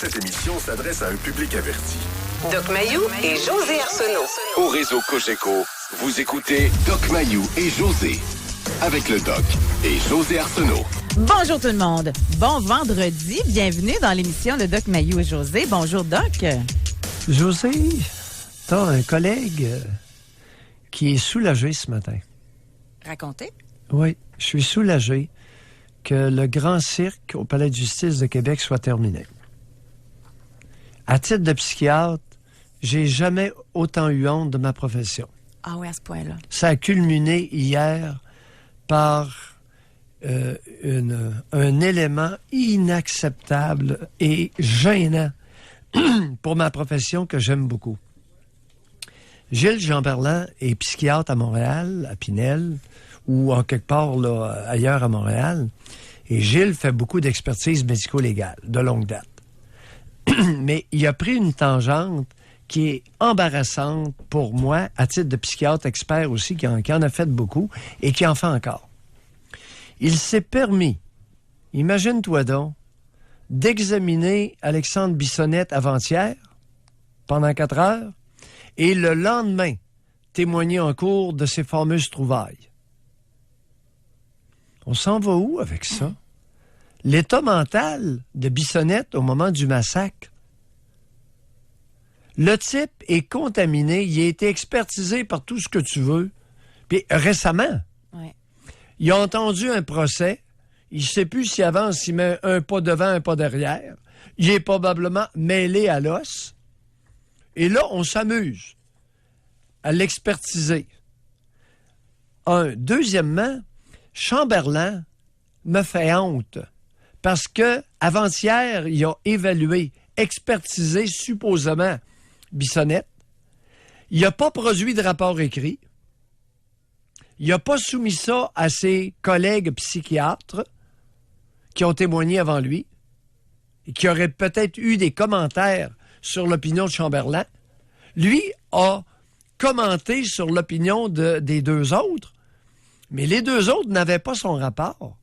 Cette émission s'adresse à un public averti. Doc Mayou et José Arsenault. Au réseau Cogeco, vous écoutez Doc Mayou et José. Avec le Doc et José Arsenault. Bonjour tout le monde. Bon vendredi. Bienvenue dans l'émission de Doc Mayou et José. Bonjour Doc. José, t'as un collègue qui est soulagé ce matin. Racontez. Oui, je suis soulagé que le grand cirque au Palais de justice de Québec soit terminé. À titre de psychiatre, j'ai jamais autant eu honte de ma profession. Ah oui, à ce point-là. Ça a culminé hier par un élément inacceptable et gênant pour ma profession que j'aime beaucoup. Gilles Chamberlain est psychiatre à Montréal, à Pinel, ou en quelque part là, ailleurs à Montréal. Et Gilles fait beaucoup d'expertise médico-légale, de longue date. Mais il a pris une tangente qui est embarrassante pour moi, à titre de psychiatre expert aussi, qui en a fait beaucoup et qui en fait encore. Il s'est permis, imagine-toi donc, d'examiner Alexandre Bissonnette avant-hier, pendant 4 heures, et le lendemain, témoigner en cours de ses fameuses trouvailles. On s'en va où avec ça? L'état mental de Bissonnette au moment du massacre. Le type est contaminé, il a été expertisé par tout ce que tu veux. Puis récemment, Ouais. il a entendu un procès. Il ne sait plus s'il avance, s'il met un pas devant, un pas derrière. Il est probablement mêlé à l'os. Et là, on s'amuse à l'expertiser. Deuxièmement, Chamberlain me fait honte parce que avant-hier, il a évalué, expertisé supposément Bissonnette. Il n'a pas produit de rapport écrit. Il n'a pas soumis ça à ses collègues psychiatres qui ont témoigné avant lui et qui auraient peut-être eu des commentaires sur l'opinion de Chamberlain. Lui a commenté sur l'opinion des deux autres, mais les deux autres n'avaient pas son rapport.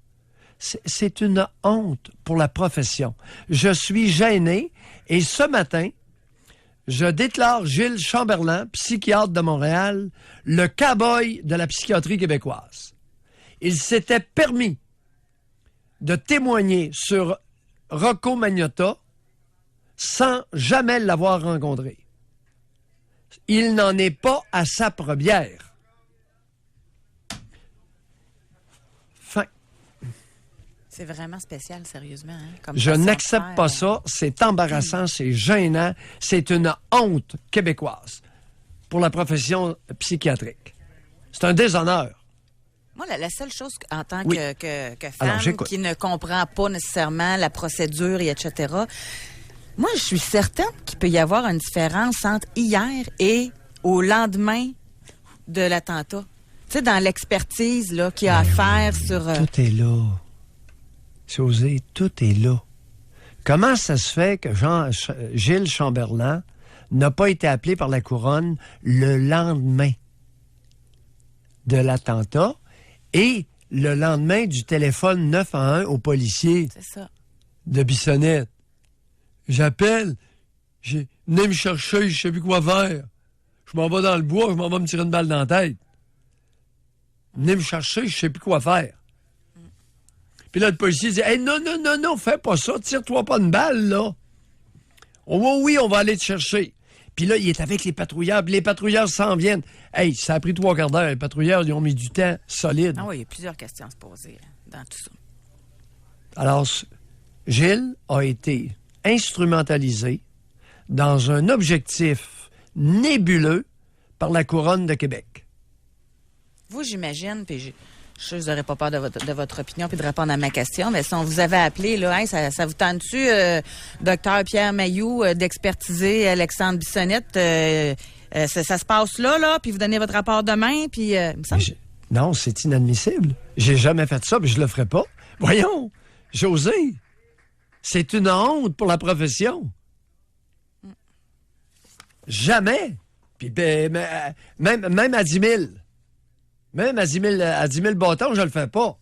C'est une honte pour la profession. Je suis gêné et ce matin, je déclare Gilles Chamberlain, psychiatre de Montréal, le cow-boy de la psychiatrie québécoise. Il s'était permis de témoigner sur Rocco Magnotta sans jamais l'avoir rencontré. Il n'en est pas à sa première. Fin. C'est vraiment spécial, sérieusement. Hein, comme Je façon de n'accepte faire. pas ça. C'est embarrassant, c'est gênant. C'est une honte québécoise pour la profession psychiatrique. C'est un déshonneur. Moi, la seule chose en tant Oui. que Alors, femme j'écoute. qui ne comprend pas nécessairement la procédure et etc., moi, je suis certaine qu'il peut y avoir une différence entre hier et au lendemain de l'attentat. Tu sais, dans l'expertise là qu'il y a à faire sur... Tout est là. José, tout est là. Comment ça se fait que Gilles Chamberlain n'a pas été appelé par la couronne le lendemain de l'attentat et le lendemain du téléphone 911 aux policiers C'est ça. de Bissonnette? J'appelle, venez me chercher, je sais plus quoi faire. Je m'en vais dans le bois, je m'en vais me tirer une balle dans la tête. Venez me chercher, je sais plus quoi faire. Puis là, le policier dit, hey, non, fais pas ça, tire-toi pas une balle, là. Oui, on va aller te chercher. Puis là, il est avec les patrouilleurs, puis les patrouilleurs s'en viennent. Hey, ça a pris 3 quarts d'heure. Les patrouilleurs, ils ont mis du temps solide. Ah oui, il y a plusieurs questions à se poser dans tout ça. Alors, Gilles a été instrumentalisé dans un objectif nébuleux par la couronne de Québec. Vous, j'imagine, puis je ne n'aurais pas peur de votre opinion puis de répondre à ma question, mais si on vous avait appelé, là, hey, ça vous tente-tu, docteur Pierre Mayou, d'expertiser Alexandre Bissonnette? Ça se passe là, puis vous donnez votre rapport demain, puis... il me semble... Non, c'est inadmissible. J'ai jamais fait ça, puis je le ferai pas. Voyons, José, c'est une honte pour la profession. Jamais. Puis même à 10 000. Même à 10 000 bâtons, je le fais pas.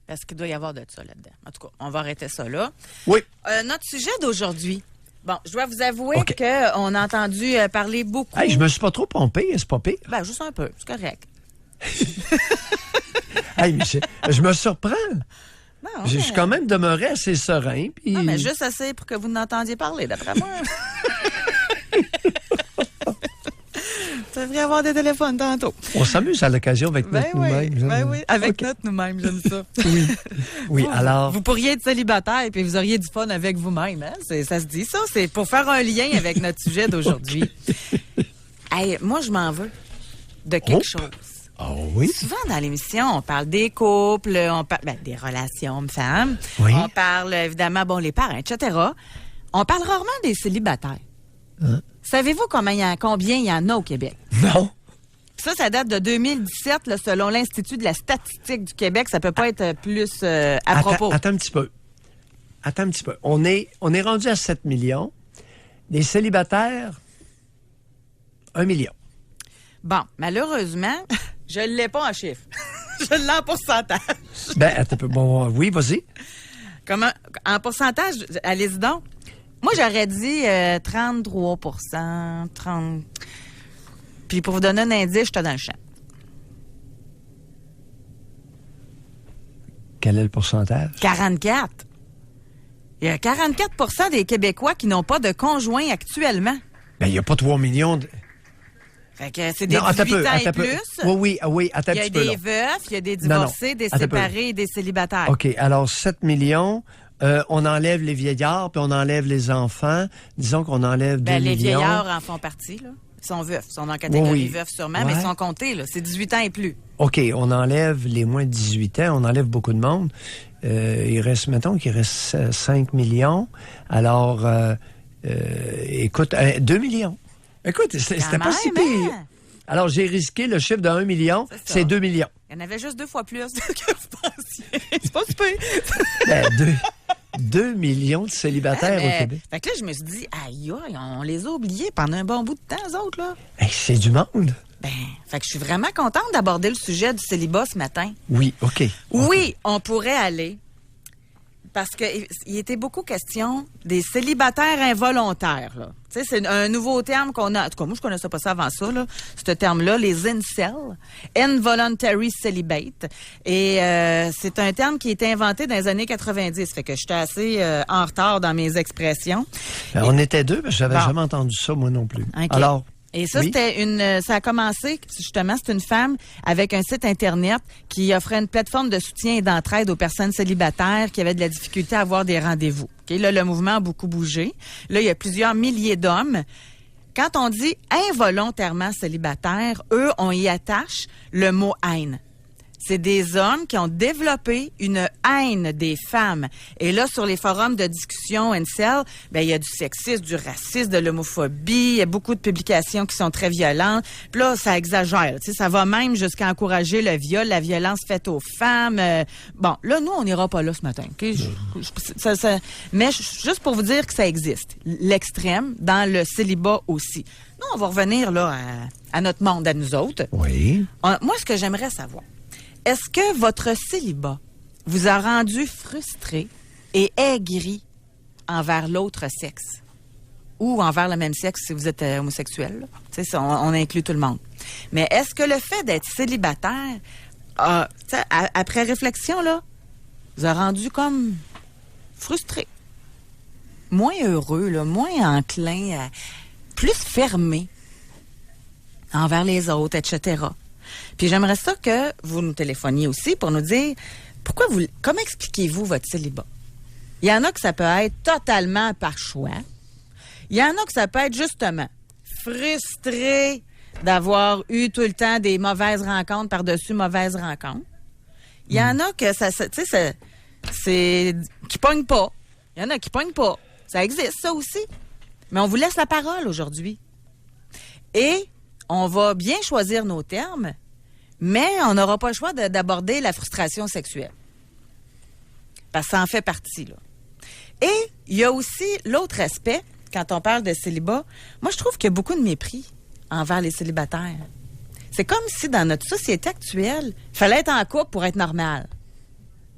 Parce qu'il doit y avoir de ça là-dedans. En tout cas, on va arrêter ça là. Oui. Notre sujet d'aujourd'hui. Bon, je dois vous avouer OK. qu'on a entendu parler beaucoup. Hey, je me suis pas trop pompé, c'est pas pire. Ben, juste un peu, c'est correct. Hey, mais je me surprends. Non, Je suis quand même demeuré assez serein. Puis... Non, mais juste assez pour que vous n'entendiez parler, d'après moi. Tu devrais avoir des téléphones tantôt. On s'amuse à l'occasion avec notre nous-mêmes. Ben oui, avec OK. notre nous-mêmes, j'aime ça. Oui, alors... Vous pourriez être célibataire et puis vous auriez du fun avec vous-même. Hein? Ça se dit, ça. C'est pour faire un lien avec notre sujet d'aujourd'hui. Hey, moi, je m'en veux de quelque chose. Oh oui? Souvent, dans l'émission, on parle des couples, on parle des relations hommes-femmes. Oui. On parle, évidemment, les parents, etc. On parle rarement des célibataires. Hein? Savez-vous combien il y en a au Québec? Non. Ça date de 2017, là, selon l'Institut de la statistique du Québec. Ça peut pas être plus à propos. Attends un petit peu. On est rendu à 7 millions. Les célibataires, 1 million. Bon, malheureusement, je ne l'ai pas en chiffre. Je l'ai en pourcentage. Ben, attends un peu. Bon, oui, vas-y. Comment? En pourcentage, allez-y donc. Moi, j'aurais dit 33 30. Puis pour vous donner un indice, j'étais dans le champ. Quel est le pourcentage? 44. Il y a 44 des Québécois qui n'ont pas de conjoint actuellement. Ben, il n'y a pas 3 millions de... Fait que c'est des Non, attends 18 ans attends et plus. Oui, attends Il y un a petit peu. des là. veufs, il y a des Non, divorcés, des attends un peu. séparés et des célibataires. OK, alors 7 millions, on enlève les vieillards, puis on enlève les enfants. Disons qu'on enlève 2 Ben, les millions. vieillards en font partie, là. Ils sont veufs. Ils sont en catégorie Oui. veufs sûrement, Ouais. mais ils sont comptés, là. C'est 18 ans et plus. OK, on enlève les moins de 18 ans, on enlève beaucoup de monde. Il reste, mettons qu'il reste 5 millions. Alors, écoute, 2 millions. Écoute, c'était pas si même, pire. hein? Alors, j'ai risqué le chiffre de 1 million, C'est ça. c'est 2 millions. Il y en avait juste 2 fois plus que vous pensiez. C'est pas super. Ben, 2 millions de célibataires au Québec. Fait que là, je me suis dit, aïe, on les a oubliés pendant un bon bout de temps, eux autres, là. Hey, c'est du monde. Ben, fait que je suis vraiment contente d'aborder le sujet du célibat ce matin. Oui, OK. Oui, on pourrait aller. Parce qu'il était beaucoup question des célibataires involontaires, là. Tu sais, c'est un nouveau terme qu'on a. En tout cas, moi, je connaissais pas ça avant ça, là. Ce terme-là, les incels. Involuntary celibate. Et c'est un terme qui a été inventé dans les années 90. Fait que j'étais assez en retard dans mes expressions. On était deux, mais j'avais Bon. jamais entendu ça, moi non plus. OK. Alors, Et ça, oui. c'était ça a commencé, justement, c'est une femme avec un site Internet qui offrait une plateforme de soutien et d'entraide aux personnes célibataires qui avaient de la difficulté à avoir des rendez-vous. OK, là, le mouvement a beaucoup bougé. Là, il y a plusieurs milliers d'hommes. Quand on dit involontairement célibataire, eux, on y attache le mot haine. C'est des hommes qui ont développé une haine des femmes. Et là, sur les forums de discussion incel, ben il y a du sexisme, du racisme, de l'homophobie. Il y a beaucoup de publications qui sont très violentes. Puis là, ça exagère. Tu sais, ça va même jusqu'à encourager le viol, la violence faite aux femmes. Bon, là, nous, on n'ira pas là ce matin. Okay? Mais juste pour vous dire que ça existe. L'extrême, dans le célibat aussi. Nous, on va revenir là à notre monde, à nous autres. Oui. Moi, ce que j'aimerais savoir, est-ce que votre célibat vous a rendu frustré et aigri envers l'autre sexe? Ou envers le même sexe si vous êtes homosexuel? Là? Tu sais, on inclut tout le monde. Mais est-ce que le fait d'être célibataire, après réflexion, là, vous a rendu comme frustré? Moins heureux, là, moins enclin, plus fermé envers les autres, etc. Puis j'aimerais ça que vous nous téléphoniez aussi pour nous dire comment expliquez-vous votre célibat? Il y en a que ça peut être totalement par choix. Il y en a que ça peut être justement frustré d'avoir eu tout le temps des mauvaises rencontres par-dessus mauvaises rencontres. Il y en a que c'est qui pognent pas. Il y en a qui pognent pas. Ça existe, ça aussi. Mais on vous laisse la parole aujourd'hui. Et on va bien choisir nos termes, mais on n'aura pas le choix d'aborder la frustration sexuelle. Parce que ça en fait partie, là. Et il y a aussi l'autre aspect, quand on parle de célibat, moi, je trouve qu'il y a beaucoup de mépris envers les célibataires. C'est comme si, dans notre société actuelle, il fallait être en couple pour être normal.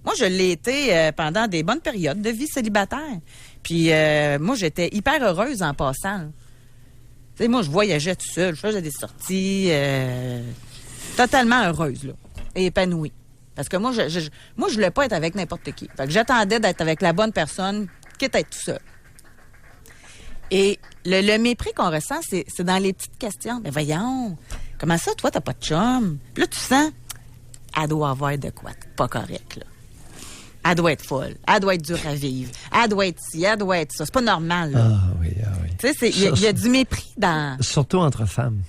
Moi, je l'ai été pendant des bonnes périodes de vie célibataire. Puis moi, j'étais hyper heureuse en passant. Tu sais, moi, je voyageais tout seul, je faisais des sorties totalement heureuse, là, et épanouie. Parce que moi, je voulais pas être avec n'importe qui. Fait que j'attendais d'être avec la bonne personne, quitte à être tout seul. Et le mépris qu'on ressent, c'est dans les petites questions. Mais voyons, comment ça, toi, t'as pas de chum? Puis là, tu sens, elle doit avoir de quoi pas correct, là. Elle doit être folle. Elle doit être dure à vivre. Elle doit être ci, elle doit être ça. C'est pas normal, là. Ah oui. Tu sais, il y a du mépris dans... Surtout entre femmes.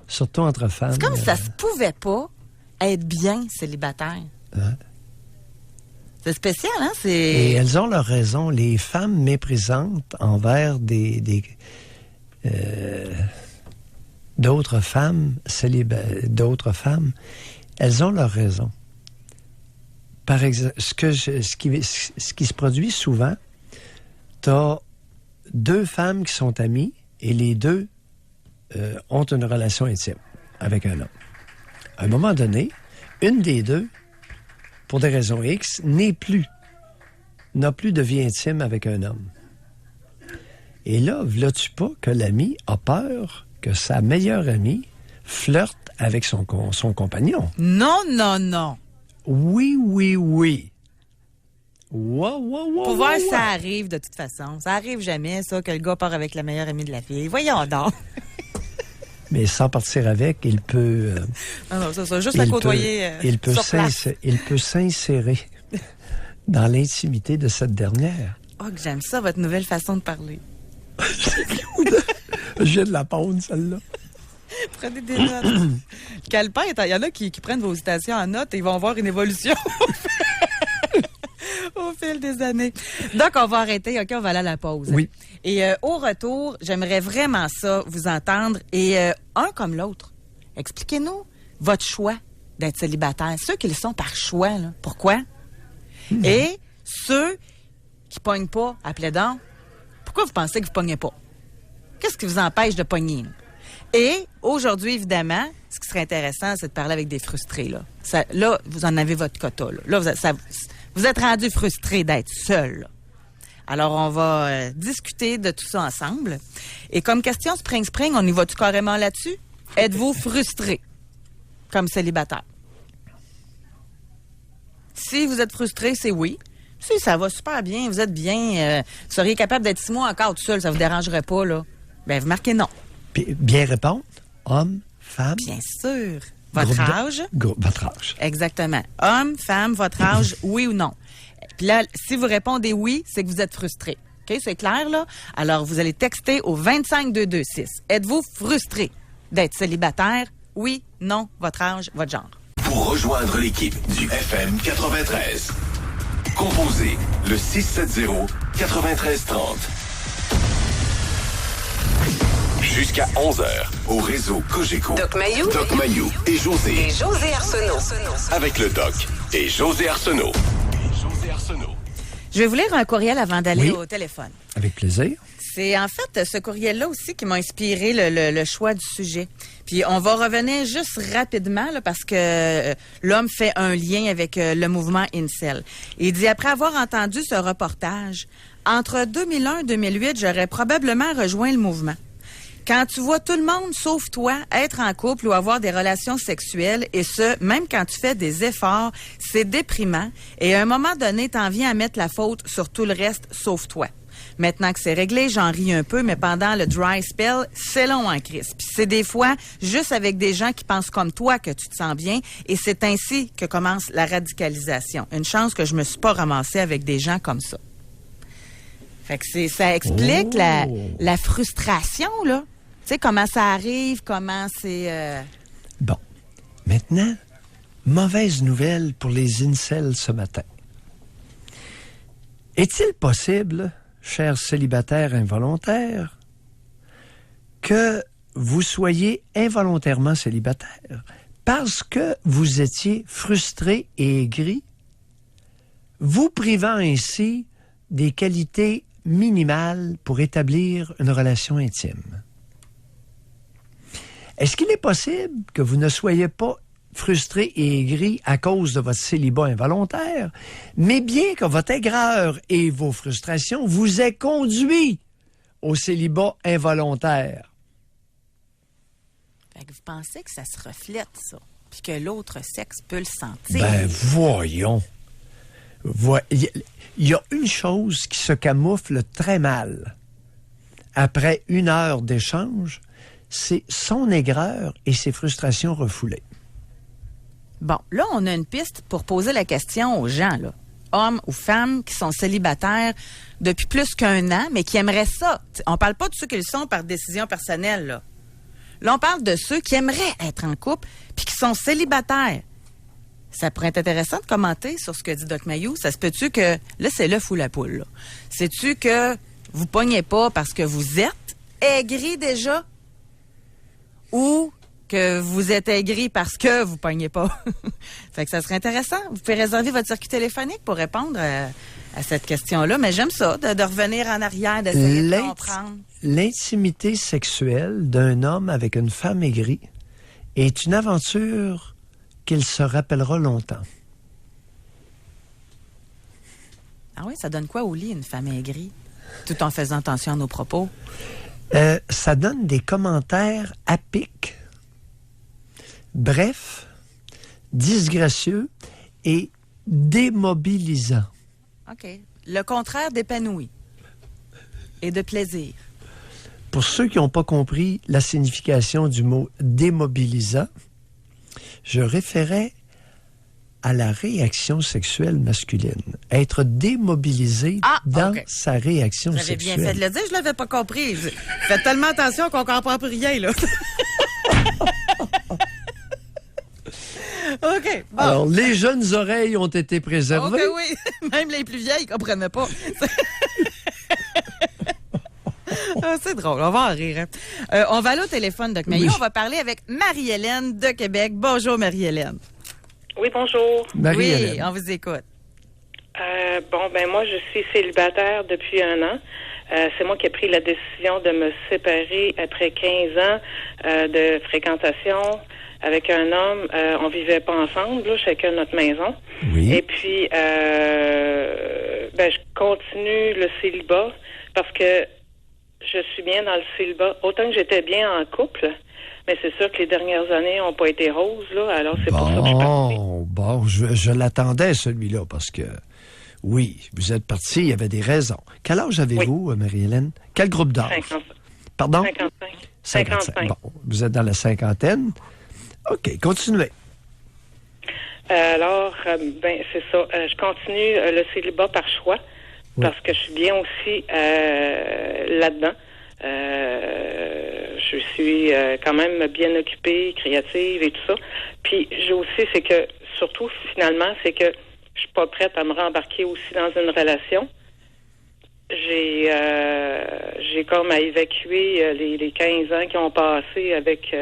C'est comme si ça se pouvait pas être bien célibataire. Hein? C'est spécial, hein? Et elles ont leur raison. Les femmes méprisantes envers d'autres femmes, elles ont leur raison. Par exemple, ce qui se produit souvent, tu as deux femmes qui sont amies et les deux ont une relation intime avec un homme. À un moment donné, une des deux, pour des raisons X, n'a plus de vie intime avec un homme. Et là, vois-tu pas que l'ami a peur que sa meilleure amie flirte avec son compagnon? Non. Oui. Pour voir, ça arrive de toute façon. Ça arrive jamais, ça, que le gars part avec la meilleure amie de la fille. Voyons donc. Mais sans partir avec, il peut... non, ça, juste à côtoyer il peut sur place. Il peut s'insérer dans l'intimité de cette dernière. Oh, que j'aime ça, votre nouvelle façon de parler. Je viens de la pondre, celle-là. Prenez des notes. Calepin, il y en a qui prennent vos citations en notes et ils vont voir une évolution au fil des années. Donc, on va arrêter. OK, on va aller à la pause. Oui. Et au retour, j'aimerais vraiment ça, vous entendre. Et un comme l'autre, expliquez-nous votre choix d'être célibataire. Ceux qui le sont par choix, là. Pourquoi? Et ceux qui pognent pas, appelez donc. Pourquoi vous pensez que vous pognez pas? Qu'est-ce qui vous empêche de pogner? Et aujourd'hui, évidemment, ce qui serait intéressant, c'est de parler avec des frustrés. Là, vous en avez votre quota. Là, vous êtes rendu frustré d'être seul. Là. Alors, on va discuter de tout ça ensemble. Et comme question Spring, on y va-tu carrément là-dessus? Êtes-vous frustré comme célibataire? Si vous êtes frustré, c'est oui. Si ça va super bien, vous êtes bien, vous seriez capable d'être 6 mois encore tout seul, ça vous dérangerait pas, là? Ben, vous marquez non. Puis, bien répondre, homme, femme. Bien sûr. Votre âge. Votre âge. Exactement. Homme, femme, votre âge, oui ou non. Puis là, si vous répondez oui, c'est que vous êtes frustré. OK, c'est clair, là? Alors, vous allez texter au 25226. Êtes-vous frustré d'être célibataire? Oui, non, votre âge, votre genre. Pour rejoindre l'équipe du FM 93, composez le 670-9330. Jusqu'à 11h, au réseau Cogeco. Doc Mayou et José. Et José Arsenault. Avec le Doc et José Arsenault. Je vais vous lire un courriel avant d'aller Oui. au téléphone. Avec plaisir. C'est en fait ce courriel-là aussi qui m'a inspiré le choix du sujet. Puis on va revenir juste rapidement là, parce que l'homme fait un lien avec le mouvement Incel. Il dit, après avoir entendu ce reportage, entre 2001 et 2008, j'aurais probablement rejoint le mouvement. Quand tu vois tout le monde, sauf toi, être en couple ou avoir des relations sexuelles, et ce, même quand tu fais des efforts, c'est déprimant. Et à un moment donné, t'en viens à mettre la faute sur tout le reste, sauf toi. Maintenant que c'est réglé, j'en ris un peu, mais pendant le dry spell, c'est long en crise. Puis c'est des fois juste avec des gens qui pensent comme toi que tu te sens bien, et c'est ainsi que commence la radicalisation. Une chance que je me suis pas ramassée avec des gens comme ça. Fait que ça explique la frustration, là. Tu sais, comment ça arrive, comment c'est... Bon. Maintenant, mauvaise nouvelle pour les incels ce matin. Est-il possible, chers célibataires involontaires, que vous soyez involontairement célibataire parce que vous étiez frustré et aigri, vous privant ainsi des qualités minimales pour établir une relation intime? Est-ce qu'il est possible que vous ne soyez pas frustré et aigri à cause de votre célibat involontaire, mais bien que votre aigreur et vos frustrations vous aient conduit au célibat involontaire. Fait que vous pensez que ça se reflète, ça, puis que l'autre sexe peut le sentir? Ben, voyons. Il y a une chose qui se camoufle très mal. Après 1 heure d'échange, c'est son aigreur et ses frustrations refoulées. Bon, là, on a une piste pour poser la question aux gens, là. Hommes ou femmes qui sont célibataires depuis plus qu'1 an, mais qui aimeraient ça. On parle pas de ceux qui le sont par décision personnelle, là. Là, on parle de ceux qui aimeraient être en couple puis qui sont célibataires. Ça pourrait être intéressant de commenter sur ce que dit Doc Mayou. Ça se peut-tu que... Là, c'est l'œuf ou la poule, là. Sais-tu que vous pognez pas parce que vous êtes aigri déjà? Ou que vous êtes aigri parce que vous pognez pas? Fait que ça serait intéressant. Vous pouvez réserver votre circuit téléphonique pour répondre à cette question-là. Mais j'aime ça, de revenir en arrière, d'essayer de comprendre. L'intimité sexuelle d'un homme avec une femme aigrie est une aventure qu'il se rappellera longtemps. Ah oui, ça donne quoi au lit, une femme aigrie? Tout en faisant attention à nos propos. Ça donne des commentaires à pic, bref, disgracieux et démobilisants. OK. Le contraire d'épanoui et de plaisir. Pour ceux qui n'ont pas compris la signification du mot démobilisant, je référais à la réaction sexuelle masculine. Être démobilisé dans sa réaction sexuelle. Vous avez bien fait de le dire, je ne l'avais pas compris. Faites tellement attention qu'on ne comprend plus rien, là. OK. Bon. Alors, les jeunes oreilles ont été préservées. OK, oui. Même les plus vieilles ne comprenaient pas. C'est drôle, on va en rire. Hein. On va aller au téléphone, Doc Mayou. Oui. On va parler avec Marie-Hélène de Québec. Bonjour, Marie-Hélène. Oui, bonjour. Marie-Hélène. Oui, on vous écoute. Moi, je suis célibataire depuis 1 an. C'est moi qui ai pris la décision de me séparer après 15 ans de fréquentation avec un homme. On vivait pas ensemble, là, chacun notre maison. Oui. Et puis, je continue le célibat parce que je suis bien dans le célibat. Autant que j'étais bien en couple, mais c'est sûr que les dernières années n'ont pas été roses, là. Alors, c'est pour ça que je suis partie. Bon, je l'attendais, celui-là, parce que, oui, vous êtes parti, il y avait des raisons. Quel âge avez-vous, Marie-Hélène? Quel groupe d'âge? 50. Pardon? 55. Bon, vous êtes dans la cinquantaine. OK, continuez. Alors, c'est ça. Je continue le célibat par choix, parce que je suis bien aussi là-dedans. Je suis quand même bien occupée, créative et tout ça. Puis j'ai aussi, c'est que, surtout finalement, c'est que je suis pas prête à me rembarquer aussi dans une relation. J'ai comme à évacuer les 15 ans qui ont passé avec,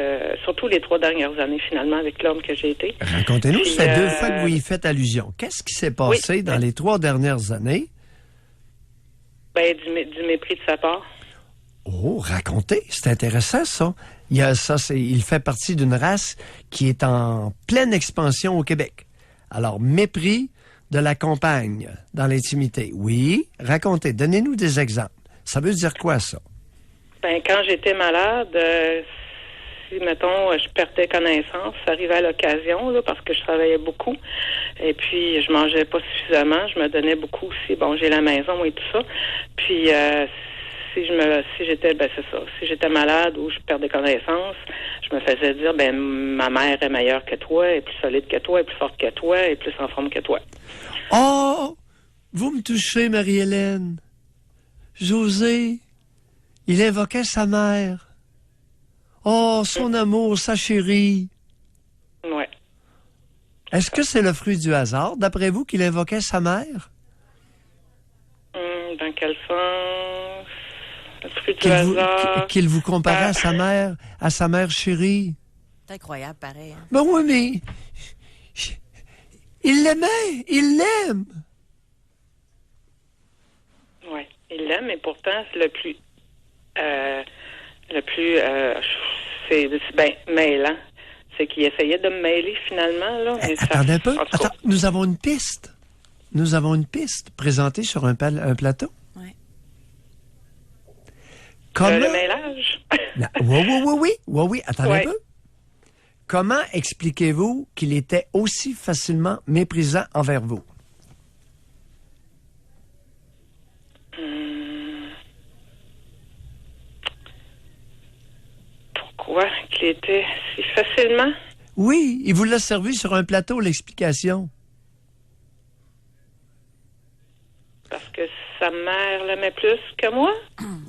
surtout les 3 dernières années finalement, avec l'homme que j'ai été. Racontez-nous, puis, ça fait 2 fois que vous y faites allusion. Qu'est-ce qui s'est passé dans les 3 dernières années? Du mépris de sa part. Oh, racontez, c'est intéressant ça. Il fait partie d'une race qui est en pleine expansion au Québec. Alors, mépris de la compagne dans l'intimité. Oui, racontez, donnez-nous des exemples. Ça veut dire quoi, ça? Quand j'étais malade, si, mettons, je perdais connaissance, ça arrivait à l'occasion, là, parce que je travaillais beaucoup. Et puis, je mangeais pas suffisamment. Je me donnais beaucoup aussi. Bon, j'ai la maison et tout ça. Puis, si j'étais malade ou je perdais connaissance, je me faisais dire, ma mère est meilleure que toi, est plus solide que toi, est plus forte que toi, est plus en forme que toi. Oh! Vous me touchez, Marie-Hélène. José, il invoquait sa mère. Oh, son amour, sa chérie. Ouais. Est-ce que c'est le fruit du hasard, d'après vous, qu'il invoquait sa mère? Dans quel sens? Le fruit du hasard? Qu'il vous comparait à sa mère chérie. C'est incroyable, pareil. Hein? Ben oui, mais... Il l'aimait, il l'aime. Oui, il l'aime, mais pourtant, c'est c'est mêlant. c'est qu'il essayait de me mêler finalement. Là, mais Attendez un peu. en tout cas, Attends, nous avons une piste. Nous avons une piste présentée sur un plateau. Ouais. Comment... le mêlage. Oui. Attendez Ouais. un peu. Comment expliquez-vous qu'il était aussi facilement méprisant envers vous? Pourquoi qu'il était si facilement? Oui, il vous l'a servi sur un plateau, l'explication. Parce que sa mère l'aimait plus que moi?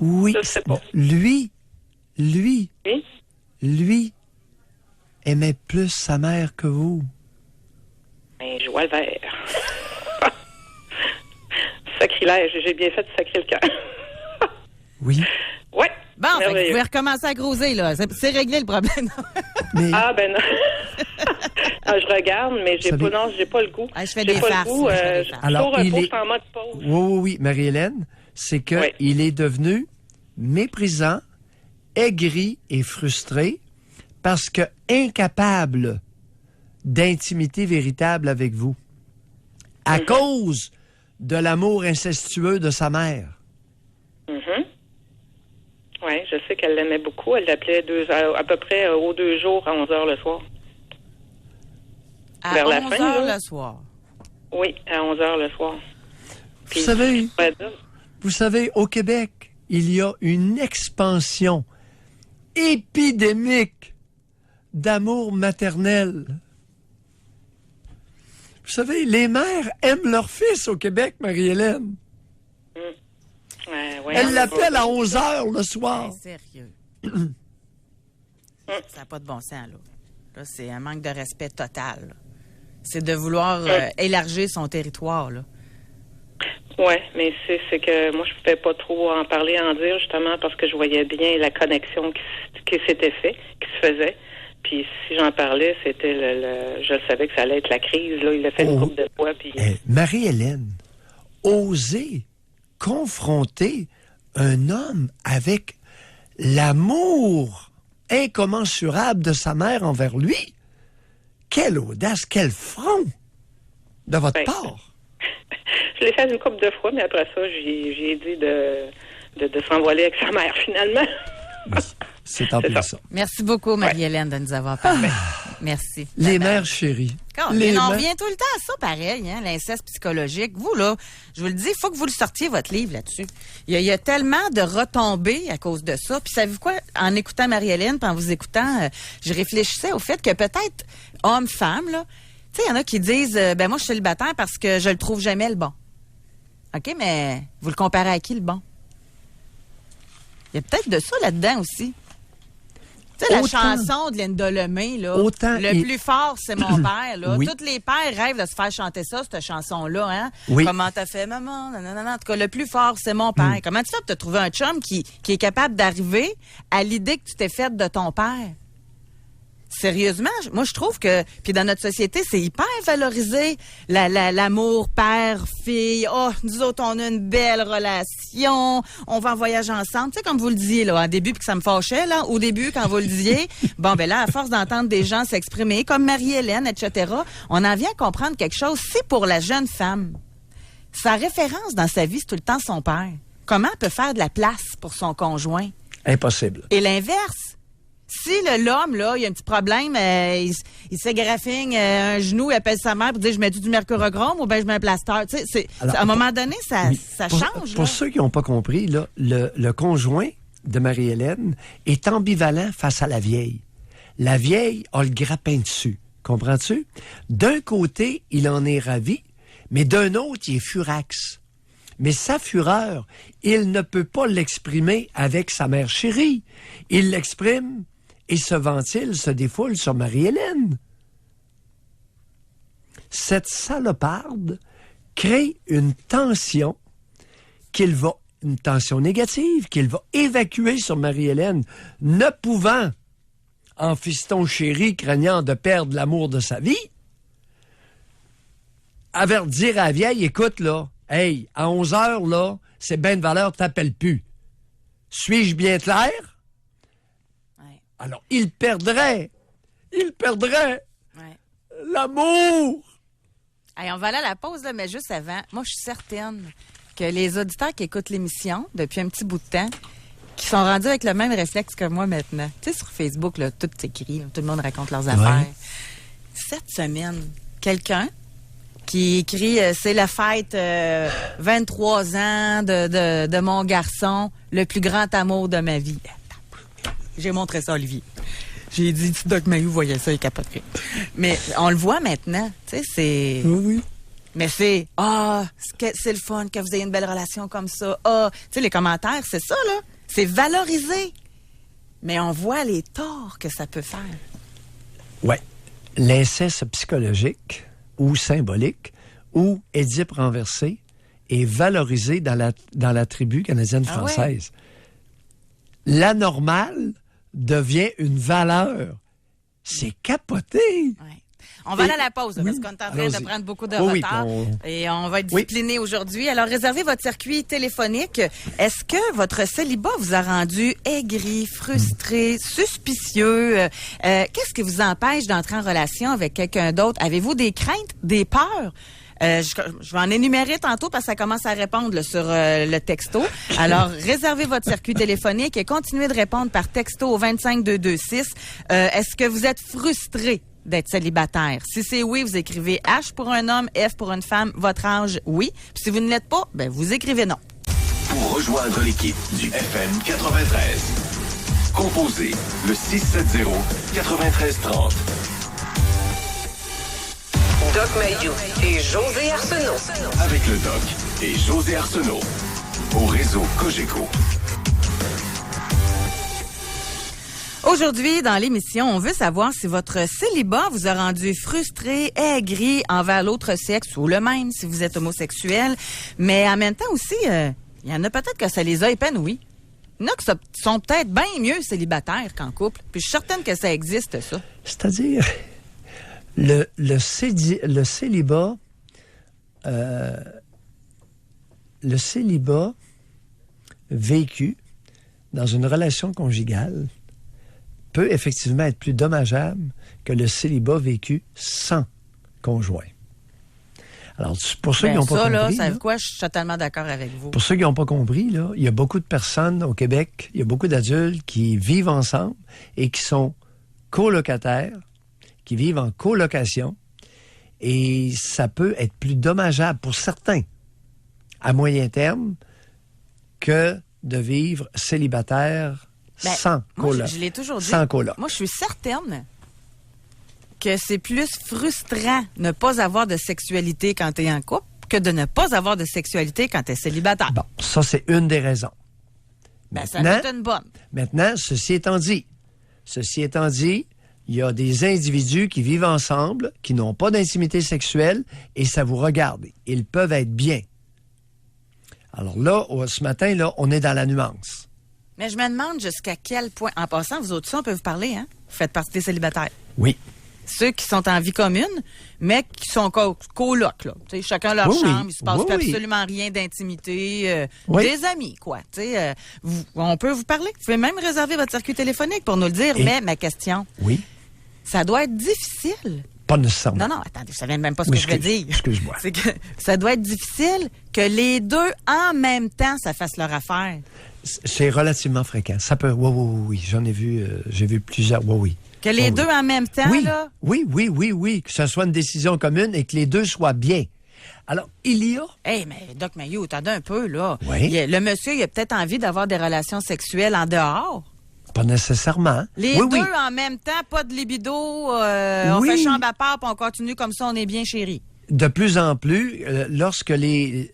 Oui. Je sais pas. Lui Oui. aimait plus sa mère que vous. Un joie vert. Sacrilège, j'ai bien fait de sacrer le camp. Oui. Ouais. Bon, fait que vous merveilleux. pouvez recommencer à groser, là. C'est réglé le problème. Mais Ah, ben non. Ah, je regarde, mais j'ai Vous savez- pas, non, j'ai pas le goût. Ah, je fais J'ai des pas farces, le goût. moi, je fais des Je farces. Alors, tourne un il peu, est- je suis en mode pause. oui, Marie-Hélène, c'est que Oui. il est devenu méprisant, aigri et frustré parce que incapable d'intimité véritable avec vous à cause de l'amour incestueux de sa mère. Oui, je sais qu'elle l'aimait beaucoup. Elle l'appelait à peu près aux 2 jours à 11 heures le soir. À Vers la 11 fin, heures là. le soir. Oui, à 11 heures le soir. Puis, Vous savez, au Québec, il y a une expansion épidémique d'amour maternel. Vous savez, les mères aiment leur fils au Québec, Marie-Hélène. ouais, Elle l'appelle à 11 heures le soir. Ben, sérieux. Ça n'a pas de bon sens, là. Là, c'est un manque de respect total, là. C'est de vouloir élargir son territoire, là. Oui, mais c'est que moi, je pouvais pas trop en parler, en dire, justement, parce que je voyais bien la connexion qui s'était fait, qui se faisait. Puis si j'en parlais, c'était je savais que ça allait être la crise, là. Il l'a fait une couple de fois, puis... Marie-Hélène, oser confronter un homme avec l'amour incommensurable de sa mère envers lui. Quelle audace, quel front de votre Ben, part. Je l'ai fait une couple de fois, mais après ça, j'ai dit de s'envoler avec sa mère, finalement. C'est en plus ça. Merci beaucoup, Marie-Hélène, de nous avoir parlé. Merci. Les Bye-bye. mères chéries. On revient tout le temps à ça, pareil, hein, l'inceste psychologique. Vous, là, je vous le dis, il faut que vous le sortiez, votre livre, là-dessus. Il y a tellement de retombées à cause de ça. Puis savez-vous quoi? En écoutant Marie-Hélène, puis en vous écoutant, je réfléchissais au fait que peut-être, homme-femme, là, tu sais, il y en a qui disent, ben moi, je suis célibataire parce que je le trouve jamais le bon. OK, mais vous le comparez à qui, le bon? Il y a peut-être de ça là-dedans aussi. Tu sais, la chanson de Linda Lemay, là, le plus fort, c'est mon père. Là. Oui. Tous les pères rêvent de se faire chanter ça, cette chanson-là. Hein? Oui. Comment t'as fait, maman? Nanana. En tout cas, le plus fort, c'est mon père. Comment tu fais pour te trouver un chum qui est capable d'arriver à l'idée que tu t'es faite de ton père? Sérieusement, moi, je trouve que, puis dans notre société, c'est hyper valorisé, l'amour père-fille. Oh, nous autres, on a une belle relation, on va en voyage ensemble. Tu sais, comme vous le disiez, là, au début, puis que ça me fâchait, là, au début, quand vous le disiez, bon, ben là, à force d'entendre des gens s'exprimer, comme Marie-Hélène, etc., on en vient à comprendre quelque chose. C'est pour la jeune femme. Sa référence dans sa vie, c'est tout le temps son père. Comment elle peut faire de la place pour son conjoint? Impossible. Et l'inverse. Si l'homme, là, il y a un petit problème, il se fait graphing un genou, il appelle sa mère pour dire je mets du mercurochrome ou bien je mets un plaster. Tu sais, Alors, à un moment donné, ça Pour change. Là. ceux qui n'ont pas compris, là, le conjoint de Marie-Hélène est ambivalent face à la vieille. La vieille a le grappin dessus. Comprends-tu? D'un côté, il en est ravi, mais d'un autre, il est furax. Mais sa fureur, il ne peut pas l'exprimer avec sa mère chérie. Il l'exprime et se ventile, se défoule sur Marie-Hélène. Cette saloparde crée une tension une tension négative qu'il va évacuer sur Marie-Hélène, ne pouvant, en fiston chéri, craignant de perdre l'amour de sa vie, dire à la vieille, écoute, là, hey, à 11 heures, là, c'est ben de valeur, t'appelles plus. Suis-je bien clair? Ouais. Alors, il perdrait il perdrait Ouais. l'amour. Hey, on va aller à la pause, là, mais juste avant, moi, je suis certaine que les auditeurs qui écoutent l'émission depuis un petit bout de temps, qui sont rendus avec le même réflexe que moi maintenant. Tu sais, sur Facebook, là, tout s'écrit, là, tout le monde raconte leurs affaires. Cette semaine, quelqu'un qui écrit c'est la fête 23 ans de mon garçon, le plus grand amour de ma vie. J'ai montré ça à Olivier. J'ai dit, si Doc Mayou voyait ça, il capoterait. Mais on le voit maintenant. Tu sais, c'est... Oui. Mais c'est, c'est le fun que vous ayez une belle relation comme ça. Tu sais, les commentaires, c'est ça, là. C'est valorisé. Mais on voit les torts que ça peut faire. Oui. L'inceste psychologique ou symbolique ou Édipe renversé est valorisé dans la tribu canadienne-française. L'anormal devient une valeur. C'est capoté. Ouais. On va aller à la pause, parce qu'on est en train de prendre beaucoup de retard. Et on va être discipliné aujourd'hui. Alors, réservez votre circuit téléphonique. Est-ce que votre célibat vous a rendu aigri, frustré, suspicieux? Qu'est-ce qui vous empêche d'entrer en relation avec quelqu'un d'autre? Avez-vous des craintes, des peurs? Je vais en énumérer tantôt parce que ça commence à répondre là, sur le texto. Alors, réservez votre circuit téléphonique et continuez de répondre par texto au 25226. Est-ce que vous êtes frustré d'être célibataire? Si c'est oui, vous écrivez H pour un homme, F pour une femme, votre âge, oui. Puis si vous ne l'êtes pas, ben vous écrivez non. Pour rejoindre l'équipe du FM 93, composez le 670-9330. Doc Mayou et José Arsenault. Avec le Doc et José Arsenault. Au réseau Cogeco. Aujourd'hui, dans l'émission, on veut savoir si votre célibat vous a rendu frustré, aigri envers l'autre sexe ou le même si vous êtes homosexuel. Mais en même temps aussi, il y en a peut-être que ça les a épanouis. Il y en a qui sont peut-être bien mieux célibataires qu'en couple. Puis je suis certaine que ça existe, ça. C'est-à-dire, le célibat vécu dans une relation conjugale peut effectivement être plus dommageable que le célibat vécu sans conjoint. Alors, pour ceux qui n'ont pas compris... Ça veut quoi? Je suis totalement d'accord avec vous. Pour ceux qui n'ont pas compris, là, il y a beaucoup de personnes au Québec, il y a beaucoup d'adultes qui vivent ensemble et qui sont colocataires, qui vivent en colocation, et ça peut être plus dommageable pour certains à moyen terme que de vivre célibataire sans coloc. Moi, je l'ai toujours dit. Sans coloc. Moi, je suis certaine que c'est plus frustrant ne pas avoir de sexualité quand tu es en couple que de ne pas avoir de sexualité quand tu es célibataire. Bon, ça, c'est une des raisons. Ça peut être une bonne. Maintenant, ceci étant dit, il y a des individus qui vivent ensemble, qui n'ont pas d'intimité sexuelle, et ça vous regarde. Ils peuvent être bien. Alors là, ce matin, là, on est dans la nuance. Mais je me demande jusqu'à quel point... En passant, vous autres, on peut vous parler, hein? Vous faites partie des célibataires. Oui. Ceux qui sont en vie commune, mais qui sont colocs, là. T'sais, chacun leur chambre, il se passe absolument rien d'intimité. Des amis, quoi. On peut vous parler. Vous pouvez même réserver votre circuit téléphonique pour nous le dire. Mais ma question, ça doit être difficile. Pas nécessairement. Non, attendez, je savais même pas ce que je veux dire. Excuse-moi. C'est que ça doit être difficile que les deux, en même temps, ça fasse leur affaire. C'est relativement fréquent. Ça peut... Oui. J'en ai vu... j'ai vu plusieurs... Oui. Que les deux en même temps, là? Oui. Que ce soit une décision commune et que les deux soient bien. Alors, il y a... Mais Doc Mayou, attendez un peu, là. Oui. Le monsieur, il a peut-être envie d'avoir des relations sexuelles en dehors. Pas nécessairement. Les deux en même temps, pas de libido, on fait chambre à part, puis on continue comme ça, on est bien chéris. De plus en plus, lorsque les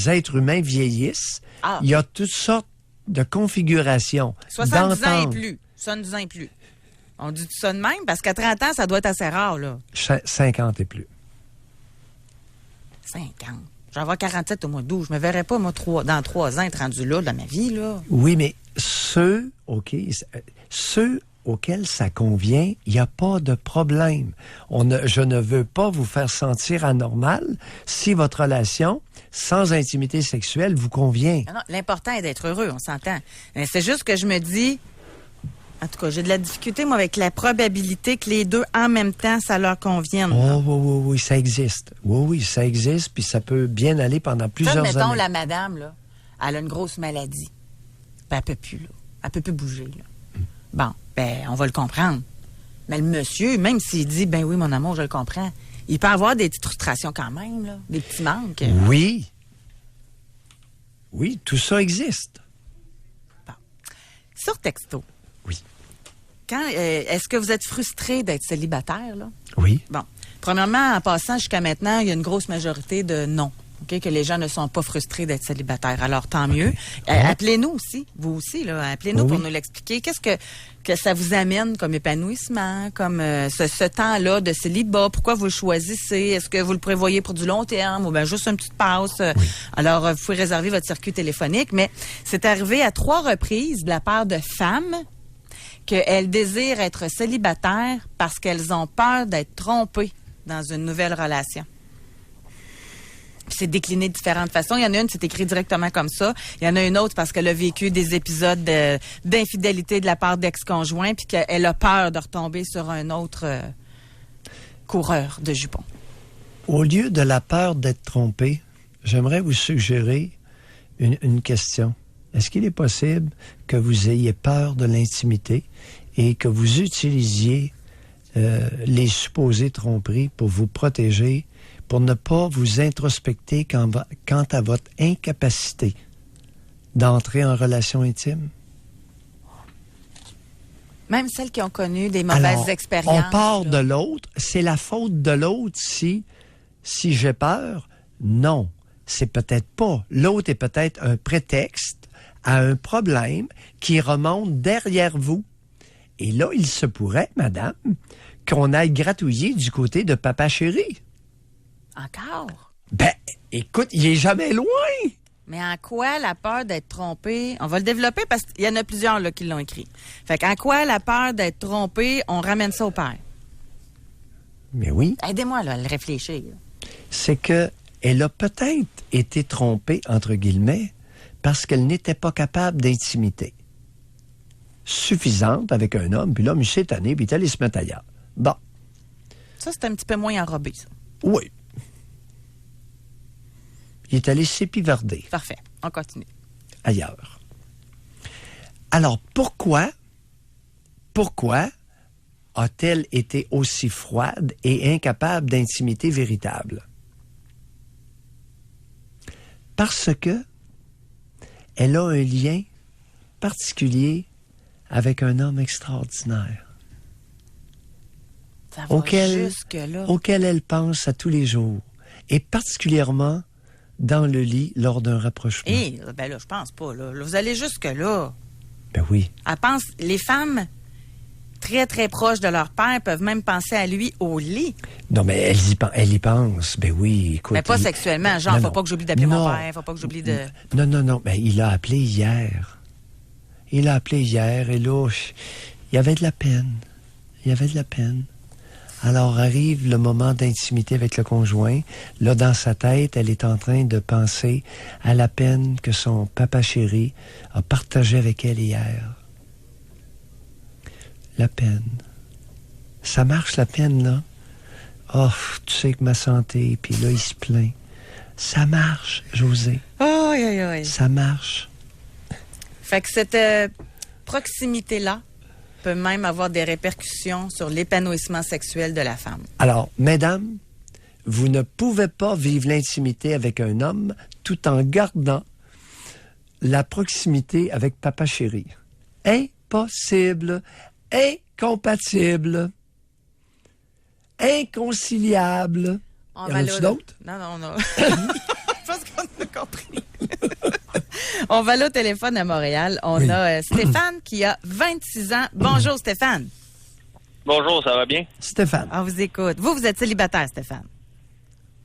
êtres humains vieillissent, il y a toutes sortes de configurations. 70 ans et plus. 70 ans et plus. On dit ça de même, parce qu'à 30 ans, ça doit être assez rare, là. 50 et plus. 50. Je vais avoir 47 au mois d'août. Je me verrais pas, moi, dans 3 ans, être rendu là, dans ma vie, là. Oui, mais ceux auxquels ça convient, il n'y a pas de problème. Je ne veux pas vous faire sentir anormal si votre relation, sans intimité sexuelle, vous convient. Non, l'important est d'être heureux, on s'entend. Mais c'est juste que je me dis, En tout cas, j'ai de la difficulté, moi, avec la probabilité que les deux, en même temps, ça leur convienne. Oh, oui, ça existe. Oui, ça existe, puis ça peut bien aller pendant plusieurs mettons, années. la madame, là, elle a une grosse maladie. Ben, elle peut plus, là. Elle peut plus bouger, là. Bon, ben, on va le comprendre. Mais le monsieur, même s'il dit, ben oui, mon amour, je le comprends, il peut avoir des petites frustrations quand même, là. Des petits manques. Oui. Oui, tout ça existe. Bon. Sur texto. Oui. Est-ce que vous êtes frustré d'être célibataire, là? Oui. Bon. Premièrement, en passant jusqu'à maintenant, il y a une grosse majorité de non. OK, que les gens ne sont pas frustrés d'être célibataires. Alors, tant mieux. Appelez-nous aussi, vous aussi, là. Appelez-nous pour nous l'expliquer. Qu'est-ce que ça vous amène comme épanouissement, comme ce temps-là de célibat? Pourquoi vous le choisissez? Est-ce que vous le prévoyez pour du long terme ou bien juste une petite passe? Alors, vous pouvez réserver votre circuit téléphonique, mais c'est arrivé à 3 reprises de la part de femmes qu'elles désirent être célibataires parce qu'elles ont peur d'être trompées dans une nouvelle relation. Puis c'est décliné de différentes façons. Il y en a une, c'est écrit directement comme ça. Il y en a une autre parce qu'elle a vécu des épisodes d'infidélité de la part d'ex-conjoints puis qu'elle a peur de retomber sur un autre coureur de jupons. Au lieu de la peur d'être trompé, j'aimerais vous suggérer une question. Est-ce qu'il est possible que vous ayez peur de l'intimité et que vous utilisiez les supposées tromperies pour vous protéger, pour ne pas vous introspecter quant à votre incapacité d'entrer en relation intime? Même celles qui ont connu des mauvaises expériences. On part de l'autre. C'est la faute de l'autre si j'ai peur? Non, c'est peut-être pas. L'autre est peut-être un prétexte à un problème qui remonte derrière vous. Et là, il se pourrait, madame, qu'on aille gratouiller du côté de papa chéri. Encore? Ben, écoute, il est jamais loin. Mais en quoi la peur d'être trompé? On va le développer parce qu'il y en a plusieurs là, qui l'ont écrit. Fait qu'en quoi la peur d'être trompé, on ramène ça au père? Mais oui. Aidez-moi là, à le réfléchir. C'est que elle a peut-être été trompée, entre guillemets, parce qu'elle n'était pas capable d'intimité suffisante avec un homme, puis l'homme, il s'est tanné, puis il est allé se mettre ailleurs. Bon. Ça, c'est un petit peu moins enrobé, ça. Oui. Il est allé s'épivarder. Parfait. On continue. Ailleurs. Alors, pourquoi a-t-elle été aussi froide et incapable d'intimité véritable? Parce que elle a un lien particulier avec un homme extraordinaire. Ça va jusque-là. Auquel elle pense à tous les jours, et particulièrement dans le lit lors d'un rapprochement. Ben là, je pense pas. Là, vous allez jusque-là. Ben oui. Elle pense, les femmes très, très proches de leur père peuvent même penser à lui au lit. Non, mais elle y pense. Ben oui, écoute. Mais pas sexuellement. Genre, faut pas que j'oublie d'appeler mon père. Faut pas que j'oublie de... Non. Ben, il a appelé hier. Et là, il y avait de la peine. Alors arrive le moment d'intimité avec le conjoint. Là, dans sa tête, elle est en train de penser à la peine que son papa chéri a partagée avec elle hier. La peine. Ça marche, la peine, là? Oh, tu sais que ma santé, puis là, il se plaint. Ça marche, José. Oh. Ça marche. Fait que cette proximité-là peut même avoir des répercussions sur l'épanouissement sexuel de la femme. Alors, mesdames, vous ne pouvez pas vivre l'intimité avec un homme tout en gardant la proximité avec papa chéri. Impossible, incompatible, inconciliable. On y en a-tu d'autres? Non. Je pense qu'on a compris. On va là au téléphone à Montréal. On a Stéphane qui a 26 ans. Bonjour, Stéphane. Bonjour, ça va bien? Stéphane. On vous écoute. Vous êtes célibataire, Stéphane.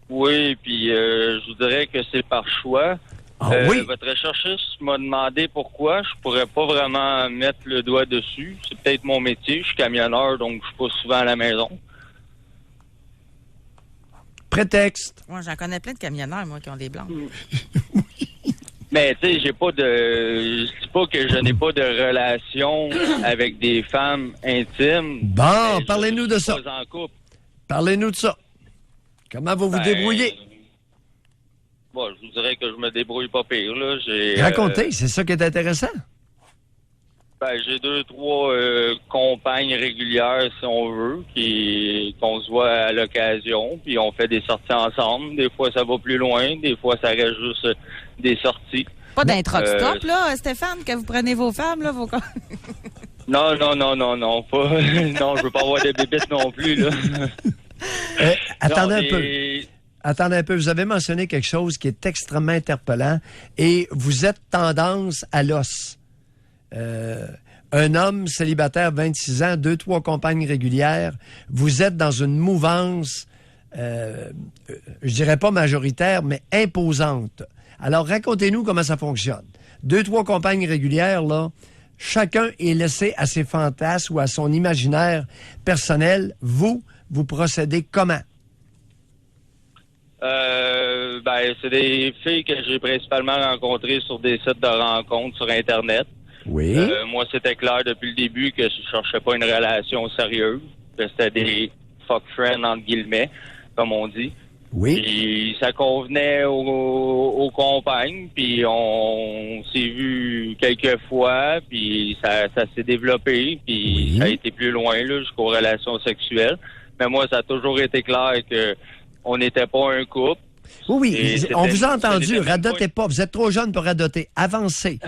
Oui, puis je vous dirais que c'est par choix. Oui? Votre recherchiste m'a demandé pourquoi. Je pourrais pas vraiment mettre le doigt dessus. C'est peut-être mon métier. Je suis camionneur, donc je suis pas souvent à la maison. Prétexte. Moi, j'en connais plein de camionneurs, moi, qui ont des blancs. Mais tu sais, j'ai pas de... Je dis pas que je n'ai pas de relation avec des femmes intimes. Bon, mais parlez-nous je de suis ça. pas en couple. Parlez-nous de ça. Comment vous Ben, débrouillez? Bon, je vous dirais que je me débrouille pas pire, là. J'ai, Racontez, c'est ça qui est intéressant. J'ai 2-3 compagnes régulières, si on veut, qu'on se voit à l'occasion, puis on fait des sorties ensemble. Des fois, ça va plus loin, des fois, ça reste juste des sorties. Pas d'un truck stop, là, Stéphane, que vous prenez vos femmes, là, vos... Non, pas... non, je veux pas avoir des bébites non plus, là. Attendez Non, un peu. Attendez un peu. Vous avez mentionné quelque chose qui est extrêmement interpellant et vous êtes tendance à l'os. Un homme célibataire, 26 ans, 2-3 compagnes régulières. Vous êtes dans une mouvance, je dirais pas majoritaire, mais imposante. Alors, racontez-nous comment ça fonctionne. 2-3 compagnes régulières, là, chacun est laissé à ses fantasmes ou à son imaginaire personnel. Vous procédez comment? C'est des filles que j'ai principalement rencontrées sur des sites de rencontres sur Internet. Oui. Moi, c'était clair depuis le début que je cherchais pas une relation sérieuse, que c'était des fuck friends, entre guillemets, comme on dit. Oui. Puis ça convenait aux compagnes, puis on s'est vu quelques fois, puis ça s'est développé, puis ça a été plus loin là, jusqu'aux relations sexuelles. Mais moi, ça a toujours été clair que on n'était pas un couple. Oui, on vous a entendu. Radotez pas. Vous êtes trop jeune pour radoter. Avancez.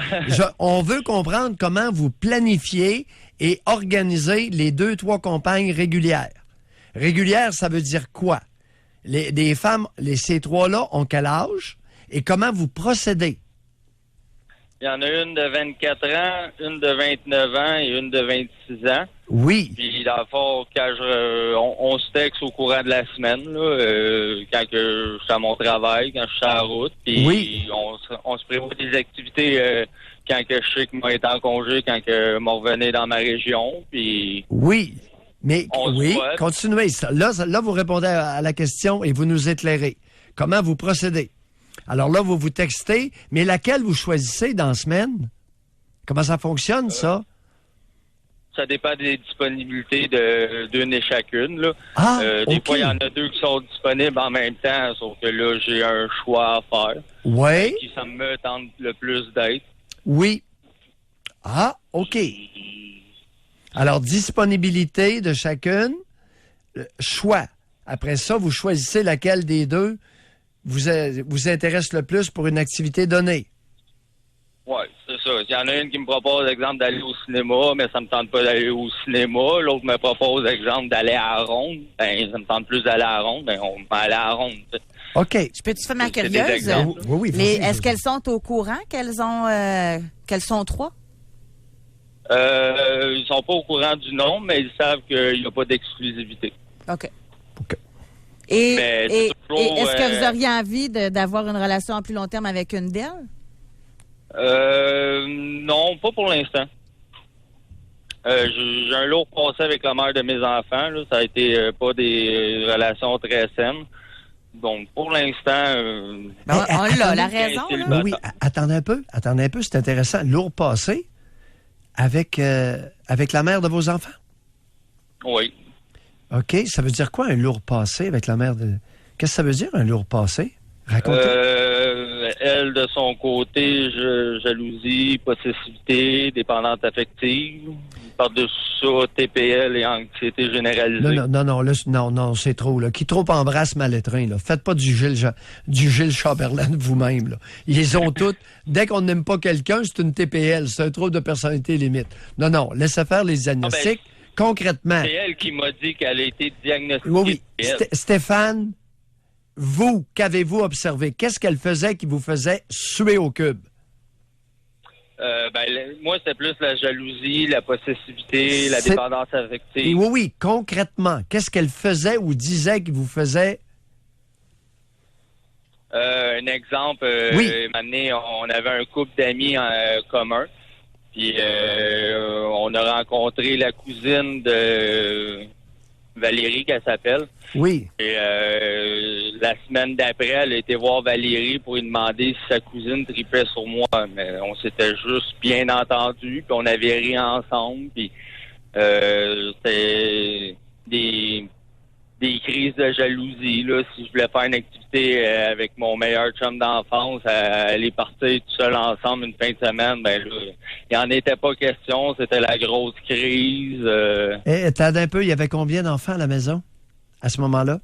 On veut comprendre comment vous planifiez et organisez les 2-3 compagnes régulières. Régulières, ça veut dire quoi? Des femmes, ces 3-là ont quel âge? Et comment vous procédez? Il y en a une de 24 ans, une de 29 ans et une de 26 ans. Oui. Puis, dans le fond, on se texte au courant de la semaine, là, quand que je suis à mon travail, quand je suis à la route. Puis, on se prévoit des activités quand que je sais que moi, être en congé, quand que je revenais dans ma région. Puis... Oui. Mais oui, voit. continuez. Là, vous répondez à la question et vous nous éclairez. Comment vous procédez? Alors là, vous textez, mais laquelle vous choisissez dans la semaine? Comment ça fonctionne, ça? Ça dépend des disponibilités d'une et chacune. Là. Des fois, il y en a 2 qui sont disponibles en même temps, sauf que là, j'ai un choix à faire. Oui. Qui ça me tente le plus d'être. Oui. Ah, OK. Alors, disponibilité de chacune, choix. Après ça, vous choisissez laquelle des 2 vous intéresse le plus pour une activité donnée. Oui, c'est ça. Il y en a une qui me propose, exemple, d'aller au cinéma, mais ça me tente pas d'aller au cinéma. L'autre me propose, exemple, d'aller à la ronde. Ben, ça me tente plus d'aller à la ronde. Ben, on va aller à la ronde. OK. Je peux-tu faire ma curieuse? Oui. Est-ce qu'elles sont au courant qu'elles sont 3? Ils sont pas au courant du nombre, mais ils savent qu'il n'y a pas d'exclusivité. OK. Et est-ce que vous auriez envie d'avoir une relation à plus long terme avec une d'elles? Non, pas pour l'instant. J'ai un lourd passé avec la mère de mes enfants. Là. Ça a été pas des relations très saines. Donc, pour l'instant... on l'a, la raison. Là. Oui, attendez un peu, c'est intéressant. Lourd passé avec la mère de vos enfants? Oui. OK, ça veut dire quoi, un lourd passé avec la mère de... Qu'est-ce que ça veut dire, un lourd passé? Racontez. Elle, de son côté, jalousie, possessivité, dépendante affective. Par-dessus ça, TPL et anxiété généralisée. Non, c'est trop. Là. Qui trop embrasse mal étreint. Là. Faites pas du Gilles Chamberlain vous-même. Là. Ils les ont toutes. Dès qu'on n'aime pas quelqu'un, c'est une TPL. C'est un trouble de personnalité limite. Non, laissez faire les diagnostics. Concrètement. C'est elle qui m'a dit qu'elle a été diagnostiquée. Oui. Stéphane, vous, qu'avez-vous observé? Qu'est-ce qu'elle faisait qui vous faisait suer au cube? Moi, c'était plus la jalousie, la possessivité, la dépendance affective. Oui. Concrètement, qu'est-ce qu'elle faisait ou disait qui vous faisait... Un exemple, maintenant, on avait un couple d'amis commun. Puis on a rencontré la cousine Valérie, qu'elle s'appelle. Oui. Et la semaine d'après, elle a été voir Valérie pour lui demander si sa cousine tripait sur moi. Mais on s'était juste bien entendus, puis on avait ri ensemble, puis c'était des crises de jalousie. Là. Si je voulais faire une activité avec mon meilleur chum d'enfance, aller partir tout seul ensemble une fin de semaine, ben là, il n'en était pas question. C'était la grosse crise. T'as un peu, il y avait combien d'enfants à la maison à ce moment-là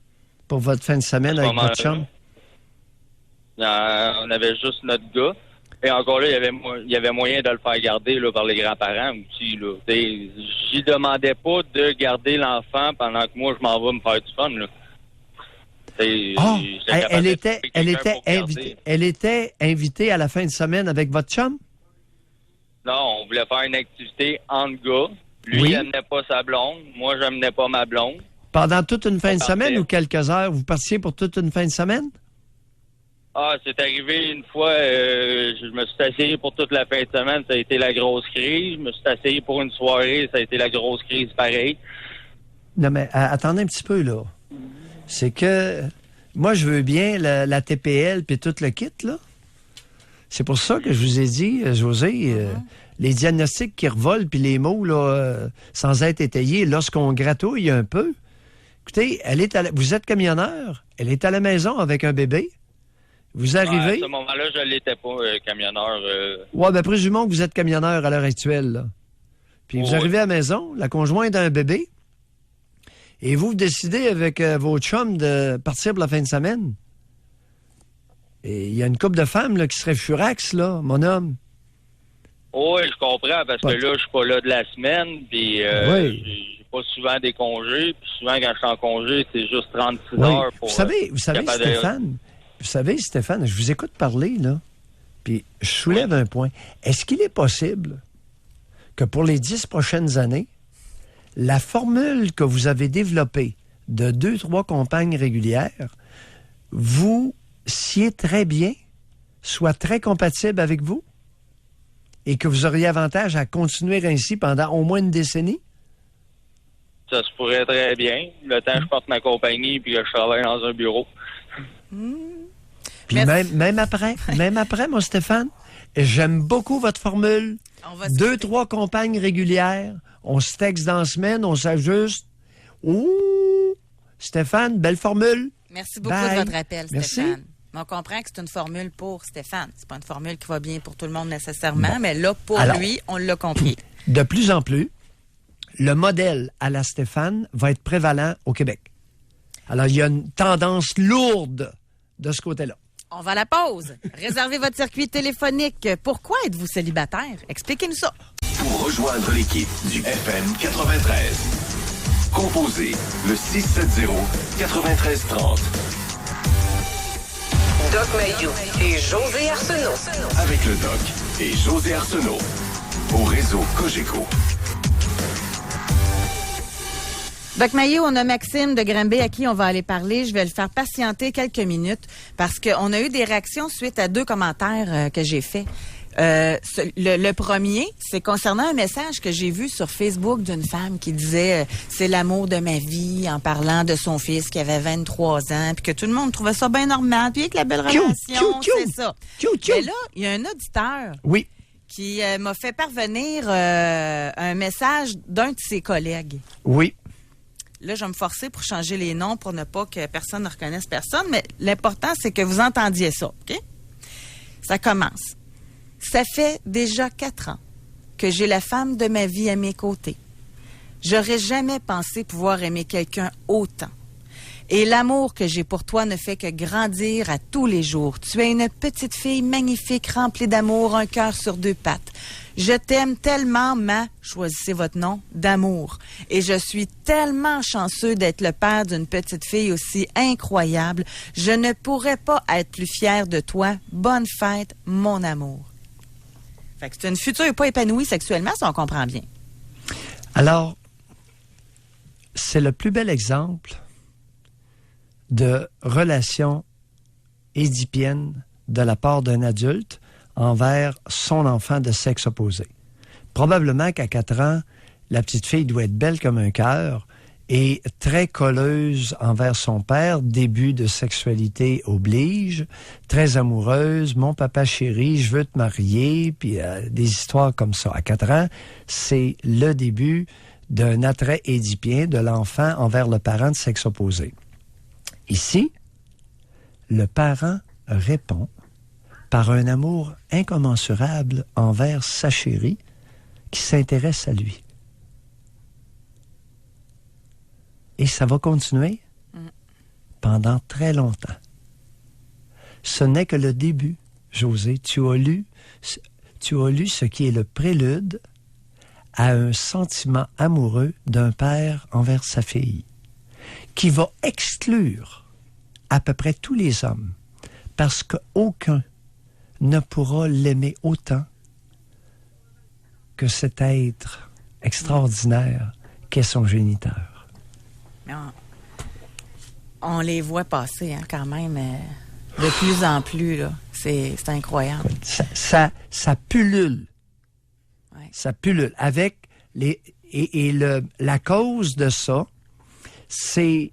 pour votre fin de semaine avec votre chum? On avait juste notre gars. Et encore là, il y avait moyen de le faire garder là, par les grands-parents aussi. Là. J'y demandais pas de garder l'enfant pendant que moi, je m'en vais me faire du fun. Là. Elle était invitée à la fin de semaine avec votre chum? Non, on voulait faire une activité entre gars. Lui, il n'amenait pas sa blonde. Moi, je n'amenais pas ma blonde. Pendant toute une fin de semaine ou quelques heures? Vous partiez pour toute une fin de semaine? Ah, c'est arrivé une fois, je me suis assis pour toute la fin de semaine, ça a été la grosse crise. Je me suis assis pour une soirée, ça a été la grosse crise pareil. Non, mais attendez un petit peu, là. C'est que moi, je veux bien la TPL puis tout le kit, là. C'est pour ça que je vous ai dit, José, les diagnostics qui revolent puis les mots, là, sans être étayés, lorsqu'on gratouille un peu. Écoutez, vous êtes camionneur, elle est à la maison avec un bébé. Vous arrivez... à ce moment-là, je ne l'étais pas, camionneur. Oui, bien, présumons que vous êtes camionneur à l'heure actuelle. Là. Puis vous arrivez à la maison, la conjointe d'un bébé, et vous décidez avec vos chums de partir pour la fin de semaine. Et il y a une couple de femmes là, qui seraient furax, là, mon homme. Oui, je comprends, parce que là, je suis pas là de la semaine, puis j'ai pas souvent des congés, puis souvent, quand je suis en congé, c'est juste 36 heures pour... Vous savez, Stéphane, je vous écoute parler, là, puis je soulève un point. Est-ce qu'il est possible que pour les 10 prochaines années, la formule que vous avez développée de 2-3 compagnes régulières, vous sied très bien, soit très compatible avec vous, et que vous auriez avantage à continuer ainsi pendant au moins une décennie? Ça se pourrait très bien. Le temps que je porte ma compagnie puis que je travaille dans un bureau. Puis même après, mon Stéphane, j'aime beaucoup votre formule. 2-3 compagnes régulières, on se texte dans la semaine, on s'ajuste. Ouh! Stéphane, belle formule. Merci beaucoup de votre appel, Stéphane. On comprend que c'est une formule pour Stéphane. C'est pas une formule qui va bien pour tout le monde nécessairement, mais là, pour lui, on l'a compris. De plus en plus, le modèle à la Stéphane va être prévalent au Québec. Alors, il y a une tendance lourde de ce côté-là. On va à la pause. Réservez votre circuit téléphonique. Pourquoi êtes-vous célibataire? Expliquez-nous ça. Pour rejoindre l'équipe du FM 93, composez le 670-9330. Doc Mayou et José Arsenault. Avec le Doc et José Arsenault. Au réseau Cogeco. Doc Mayou, on a Maxime de Granby à qui on va aller parler. Je vais le faire patienter quelques minutes parce qu'on a eu des réactions suite à 2 commentaires que j'ai faits. Le premier, c'est concernant un message que j'ai vu sur Facebook d'une femme qui disait c'est l'amour de ma vie en parlant de son fils qui avait 23 ans puis que tout le monde trouvait ça bien normal puis avec la belle relation, c'est ça. Mais là, il y a un auditeur qui m'a fait parvenir un message d'un de ses collègues. Oui. Là, je vais me forcer pour changer les noms pour ne pas que personne ne reconnaisse personne, mais l'important, c'est que vous entendiez ça, OK? Ça commence. Ça fait déjà 4 ans que j'ai la femme de ma vie à mes côtés. J'aurais jamais pensé pouvoir aimer quelqu'un autant. Et l'amour que j'ai pour toi ne fait que grandir à tous les jours. Tu es une petite fille magnifique, remplie d'amour, un cœur sur 2 pattes. Je t'aime tellement, choisissez votre nom, d'amour. Et je suis tellement chanceux d'être le père d'une petite fille aussi incroyable. Je ne pourrais pas être plus fier de toi. Bonne fête, mon amour. Fait que c'est une future pas épanouie sexuellement, si on comprend bien. Alors, c'est le plus bel exemple de relation édipienne de la part d'un adulte envers son enfant de sexe opposé. Probablement qu'à 4 ans, la petite fille doit être belle comme un cœur est très colleuse envers son père. Début de sexualité oblige. Très amoureuse. Mon papa chéri, je veux te marier. Puis des histoires comme ça. À 4 ans, c'est le début d'un attrait édipien de l'enfant envers le parent de sexe opposé. Ici, le parent répond par un amour incommensurable envers sa chérie qui s'intéresse à lui. Et ça va continuer pendant très longtemps. Ce n'est que le début, José. Tu as lu ce qui est le prélude à un sentiment amoureux d'un père envers sa fille, qui va exclure à peu près tous les hommes, parce qu'aucun ne pourra l'aimer autant que cet être extraordinaire qu'est son géniteur. On les voit passer quand même de plus en plus. Là. C'est incroyable. Ça pullule. Ouais. Ça pullule. Avec la cause de ça, c'est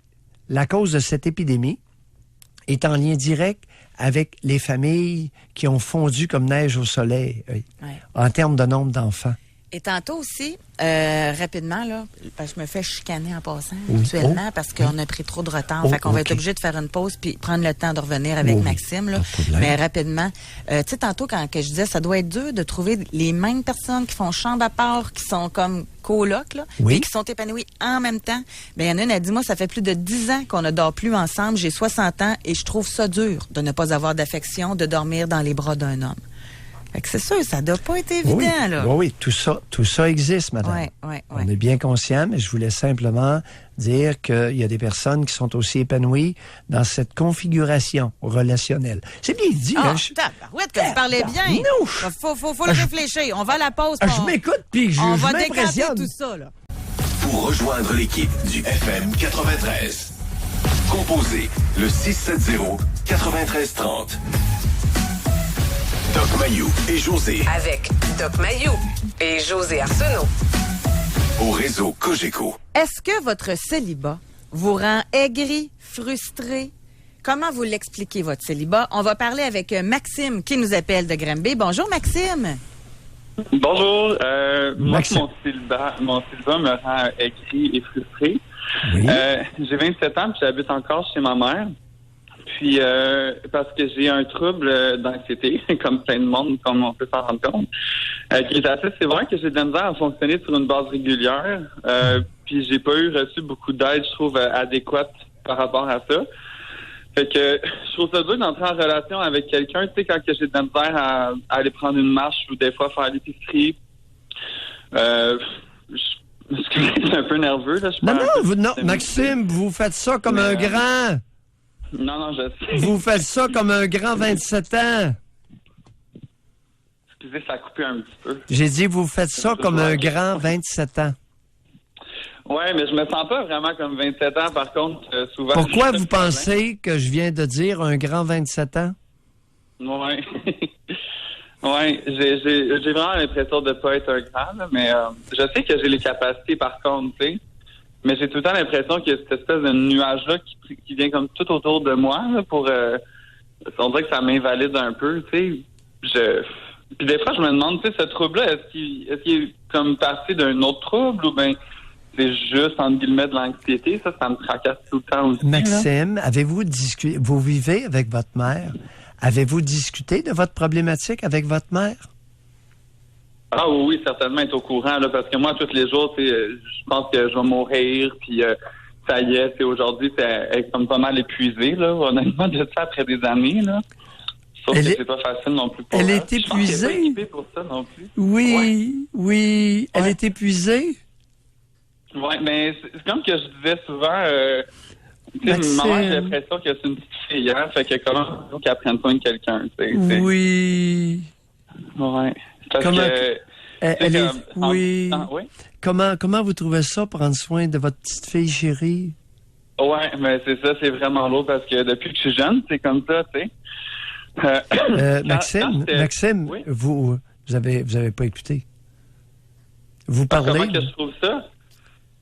la cause de cette épidémie est en lien direct avec les familles qui ont fondu comme neige au soleil en termes de nombre d'enfants. Et tantôt aussi, rapidement, là, parce que je me fais chicaner en passant actuellement parce qu'on a pris trop de retard. Fait qu'on va être obligé de faire une pause puis prendre le temps de revenir avec Maxime. Là. Mais rapidement, tu sais, tantôt, quand je disais, ça doit être dur de trouver les mêmes personnes qui font chambre à part, qui sont comme colocs, là, et qui sont épanouies en même temps. Bien, il y en a une, elle dit, moi, ça fait plus de 10 ans qu'on ne dort plus ensemble. J'ai 60 ans et je trouve ça dur de ne pas avoir d'affection, de dormir dans les bras d'un homme. Fait que c'est sûr, ça doit pas être évident, là. Oui, tout ça existe, madame. Oui. On est bien conscient, mais je voulais simplement dire qu'il y a des personnes qui sont aussi épanouies dans cette configuration relationnelle. C'est bien dit, hein? Tabarouette, que tu parlais bien. Faut le réfléchir. On va à la pause. Je m'écoute, puis on va m'impressionne. décanter tout ça, là. Pour rejoindre l'équipe du FM 93, composez le 670-9330. Doc Mayou et José. Avec Doc Mayou et José Arsenault. Au réseau Cogeco. Est-ce que votre célibat vous rend aigri, frustré? Comment vous l'expliquez, votre célibat? On va parler avec Maxime qui nous appelle de Granby. Bonjour, Maxime. Bonjour. Moi, Maxime. mon célibat me rend aigri et frustré. Oui. J'ai 27 ans et j'habite encore chez ma mère. Puis, parce que j'ai un trouble d'anxiété, comme plein de monde, comme on peut s'en rendre compte, qui est assez sévère, que j'ai de la misère à fonctionner sur une base régulière. Puis, j'ai pas reçu beaucoup d'aide, je trouve, adéquate par rapport à ça. Fait que je trouve ça dur d'entrer en relation avec quelqu'un, tu sais, quand que j'ai de la misère à aller prendre une marche ou des fois faire l'épicerie. C'est un peu nerveux, là. Non, Maxime, vous faites ça comme un grand... Non, je sais. Vous faites ça comme un grand 27 ans. Excusez, ça a coupé un petit peu. J'ai dit, vous faites ça comme un grand 27 ans. Ouais, mais je me sens pas vraiment comme 27 ans, par contre, souvent... Pourquoi vous pensez que je viens de dire un grand 27 ans? Ouais. Ouais, j'ai vraiment l'impression de pas être un grand, là, mais je sais que j'ai les capacités, par contre, tu sais. Mais j'ai tout le temps l'impression qu'il y a cette espèce de nuage-là qui vient comme tout autour de moi, là, pour... on dirait que ça m'invalide un peu, tu sais. Puis des fois, je me demande, tu sais, ce trouble-là, est-ce qu'il est comme parti d'un autre trouble ou bien c'est juste, entre guillemets, de l'anxiété? Ça me tracasse tout le temps aussi. Maxime, avez-vous discuté... Vous vivez avec votre mère. Avez-vous discuté de votre problématique avec votre mère? Ah oui, certainement être au courant, là, parce que moi, tous les jours, je pense que je vais mourir, puis ça y est, aujourd'hui, elle est comme pas mal épuisée, là, honnêtement, de ça après des années, là. Sauf que c'est pas facile non plus pour elle. Elle est épuisée? Je pense qu'elle est pas équipée pour ça non plus. Oui, elle est épuisée? Oui, mais c'est comme que je disais souvent, maman, j'ai l'impression que c'est une petite fille, hein, fait que comment qu'elle prenne soin de quelqu'un, tu sais. Oui. Ouais. Comment vous trouvez ça, prendre soin de votre petite fille chérie? Ouais, mais c'est ça, c'est vraiment lourd parce que depuis que je suis jeune, c'est comme ça, tu sais. Maxime, oui? vous avez pas écouté. Vous parlez. Comment que je trouve ça?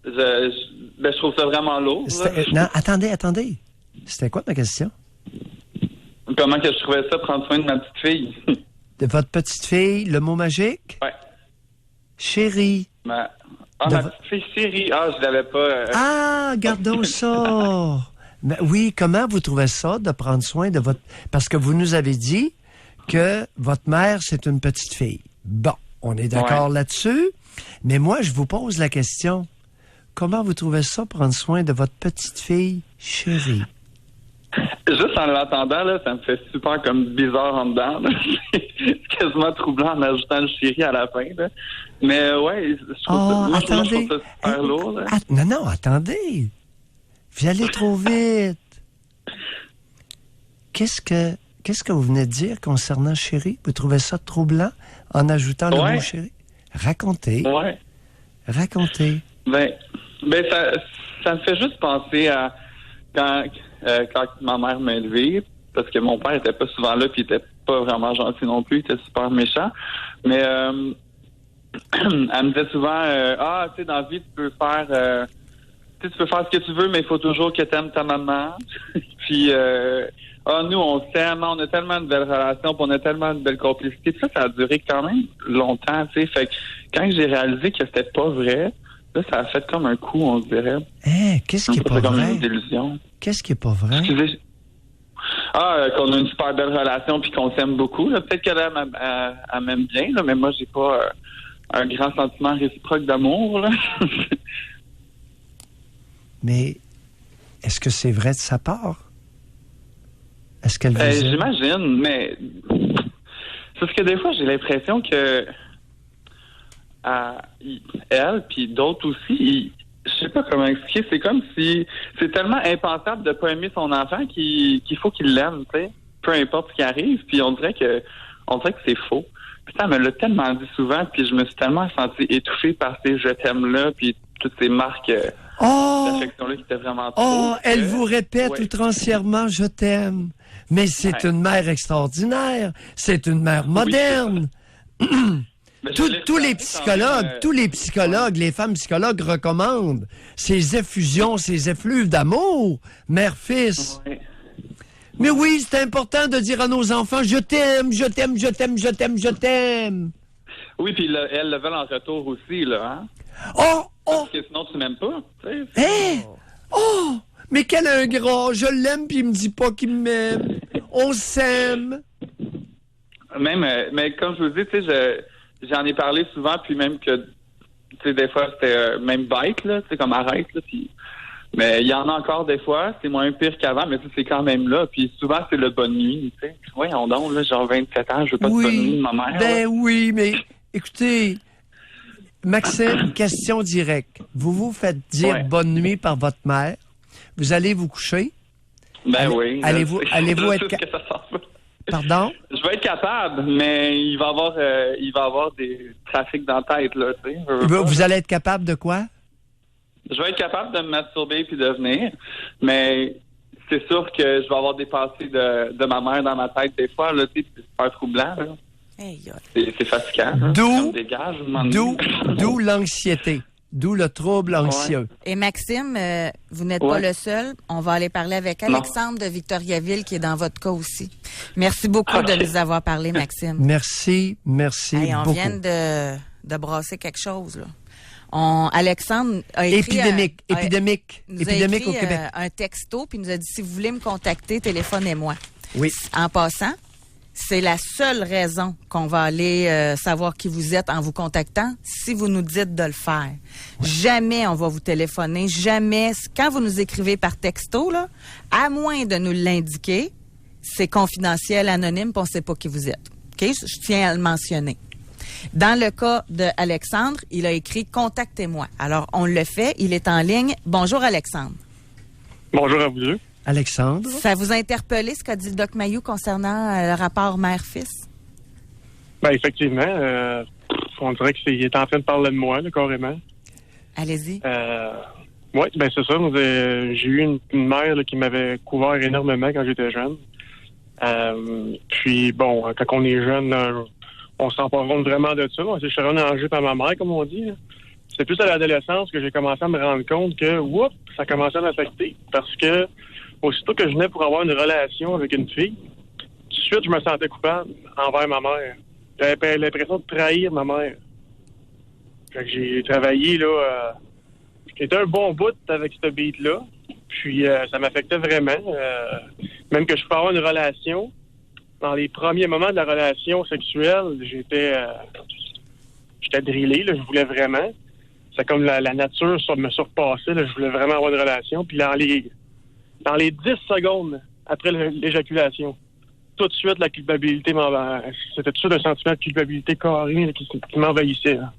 je trouve ça vraiment lourd. Non, attendez. C'était quoi ma question? Comment que je trouvais ça, prendre soin de ma petite fille? De votre petite fille, le mot magique? Ouais. Chérie. Ma petite fille chérie. Ah, je l'avais pas... Gardons ça. Mais oui, comment vous trouvez ça de prendre soin de votre... Parce que vous nous avez dit que votre mère, c'est une petite fille. Bon, on est d'accord là-dessus. Mais moi, je vous pose la question. Comment vous trouvez ça, prendre soin de votre petite fille chérie? Juste en l'entendant, là, ça me fait super comme bizarre en dedans. Là. C'est quasiment troublant en ajoutant le chéri à la fin. Là. Mais ouais, je trouve ça super lourd. Là. Non, attendez. Vous allez trop vite. Qu'est-ce que vous venez de dire concernant chéri? Vous trouvez ça troublant en ajoutant le mot chéri? Racontez. Ouais. Racontez. Ben ça me fait juste penser à quand ma mère m'a élevé, parce que mon père était pas souvent là, puis il était pas vraiment gentil non plus, il était super méchant. Mais elle me disait souvent, tu sais, dans la vie, tu peux faire ce que tu veux, mais il faut toujours que tu aimes ta maman. Puis, nous, on s'aime, on a tellement de belles relations, puis on a tellement de belles complicités. Puis ça a duré quand même longtemps, tu sais. Fait que quand j'ai réalisé que c'était pas vrai, là, ça a fait comme un coup, on se dirait. Qu'est-ce qui est pas comme vrai? une délusion. Qu'est-ce qui est pas vrai? Excusez. Qu'on a une super belle relation puis qu'on s'aime beaucoup. Là. Peut-être qu'elle m'aime bien, là, mais moi, j'ai pas un grand sentiment réciproque d'amour. Là. Mais est-ce que c'est vrai de sa part? Est-ce qu'elle vous aime? J'imagine, mais c'est parce que des fois, j'ai l'impression que elle, puis d'autres aussi, je sais pas comment expliquer, c'est comme si c'est tellement impensable de pas aimer son enfant qu'il faut qu'il l'aime, tu sais, peu importe ce qui arrive, puis on dirait que c'est faux. Puis ça me l'a tellement dit souvent, puis je me suis tellement senti étouffée par ces je t'aime-là, puis toutes ces marques d'affection-là qui étaient vraiment trop. Elle vous répète outrancièrement je t'aime. Mais c'est une mère extraordinaire, c'est une mère moderne. Tous les psychologues, les femmes psychologues recommandent ces effusions, ces effluves d'amour, mère-fils. Ouais. Mais oui, c'est important de dire à nos enfants, je t'aime, je t'aime, je t'aime, je t'aime, je t'aime. Oui, puis elles le veulent en retour aussi, là, hein? Parce que sinon, tu m'aimes pas, tu sais. Mais quel ingrat, je l'aime puis il me dit pas qu'il m'aime. On s'aime. Même, mais comme je vous dis, tu sais, j'en ai parlé souvent, puis même que, tu sais, des fois, c'était même bête, là, tu sais, comme arrête, là, puis... Mais il y en a encore des fois, c'est moins pire qu'avant, mais ça, c'est quand même là. Puis souvent, c'est le bonne nuit, tu sais. Voyons donc, là, genre 27 ans, je veux pas de bonne nuit de ma mère. Ben oui, mais écoutez, Maxime, question directe. Vous vous faites dire bonne nuit par votre mère. Vous allez vous coucher. Oui. Allez-vous être... Pardon? Je vais être capable, mais il va y avoir des trafics dans la tête, là, tu sais. Vous allez être capable de quoi? Je vais être capable de me masturber puis de venir, mais c'est sûr que je vais avoir des pensées de ma mère dans ma tête des fois, là, tu sais, c'est super troublant, là. C'est fatigant. D'où l'anxiété. D'où le trouble anxieux. Ouais. Et Maxime, vous n'êtes pas le seul. On va aller parler avec Alexandre de Victoriaville, qui est dans votre cas aussi. Merci beaucoup de nous avoir parlé, Maxime. Merci beaucoup. On vient de brasser quelque chose, là. Alexandre a écrit épidémique au Québec. Un texto, puis il nous a dit, si vous voulez me contacter, téléphonez-moi. Oui. En passant, c'est la seule raison qu'on va aller savoir qui vous êtes en vous contactant, si vous nous dites de le faire. Ouais. Jamais on va vous téléphoner, jamais. Quand vous nous écrivez par texto, là, à moins de nous l'indiquer, c'est confidentiel, anonyme, puis on ne sait pas qui vous êtes. OK? Je tiens à le mentionner. Dans le cas de Alexandre, il a écrit « Contactez-moi ». Alors, on le fait. Il est en ligne. Bonjour, Alexandre. Bonjour à vous deux. Alexandre. Ça vous a interpellé ce qu'a dit le Doc Mayou concernant le rapport mère-fils? Ben effectivement. On dirait qu'il est en train de parler de moi, là, carrément. Allez-y. Oui, ben c'est ça. J'ai eu une mère là, qui m'avait couvert énormément quand j'étais jeune. Puis, bon, quand on est jeune... on s'en rend compte vraiment de ça. Je suis renangé par ma mère, comme on dit. c'est plus à l'adolescence que j'ai commencé à me rendre compte que, ça commençait à m'affecter. Parce que, aussitôt que je venais pour avoir une relation avec une fille, tout de suite, je me sentais coupable envers ma mère. J'avais l'impression de trahir ma mère. Fait que j'ai travaillé, là, j'étais un bon bout avec ce beat-là. Puis, ça m'affectait vraiment. Même que je pouvais avoir une relation, dans les premiers moments de la relation sexuelle, j'étais drillé, là, je voulais vraiment. C'est comme la nature me surpassait, là, je voulais vraiment avoir une relation. Puis dans les 10 secondes après l'éjaculation, tout de suite, la culpabilité c'était tout de suite un sentiment de culpabilité carré là, qui m'envahissait. Là.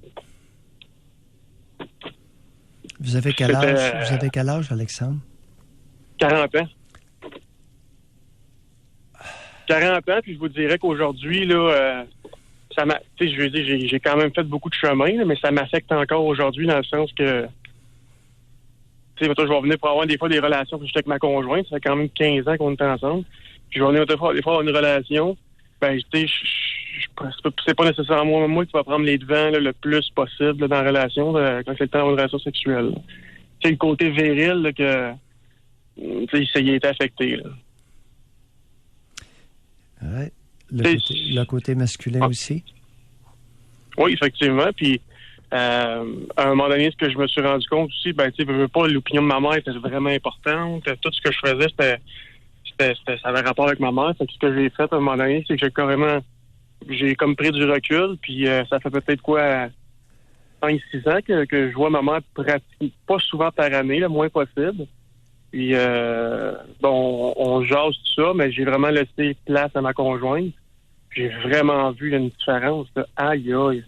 Vous avez quel âge, Alexandre? 40 ans. 40 ans, puis je vous dirais qu'aujourd'hui, là, ça m'a, tu sais, je veux dire, j'ai quand même fait beaucoup de chemin, là, mais ça m'affecte encore aujourd'hui dans le sens que, tu sais, je vais venir pour avoir des fois des relations, puis j'étais avec ma conjointe, ça fait quand même 15 ans qu'on est ensemble, puis je vais venir des fois avoir une relation, ben, tu sais, c'est pas nécessairement moi qui va prendre les devants là, le plus possible là, dans la relation, là, quand c'est le temps d'avoir une relation sexuelle. Tu sais, le côté viril, là, que, tu sais, ça y a été affecté, là. Ouais. Le côté masculin aussi? Oui, effectivement. Puis, à un moment donné, ce que je me suis rendu compte aussi, ben, tu sais, je veux pas, l'opinion de ma mère était vraiment importante. Tout ce que je faisais, ça avait rapport avec ma mère. Fait que ce que j'ai fait à un moment donné, c'est que j'ai comme pris du recul. Puis, ça fait peut-être 5-6 ans que je vois ma mère pratiquer, pas souvent par année, le moins possible. Puis, on jase tout ça, mais j'ai vraiment laissé place à ma conjointe. J'ai vraiment vu une différence. Là. Aïe, aïe.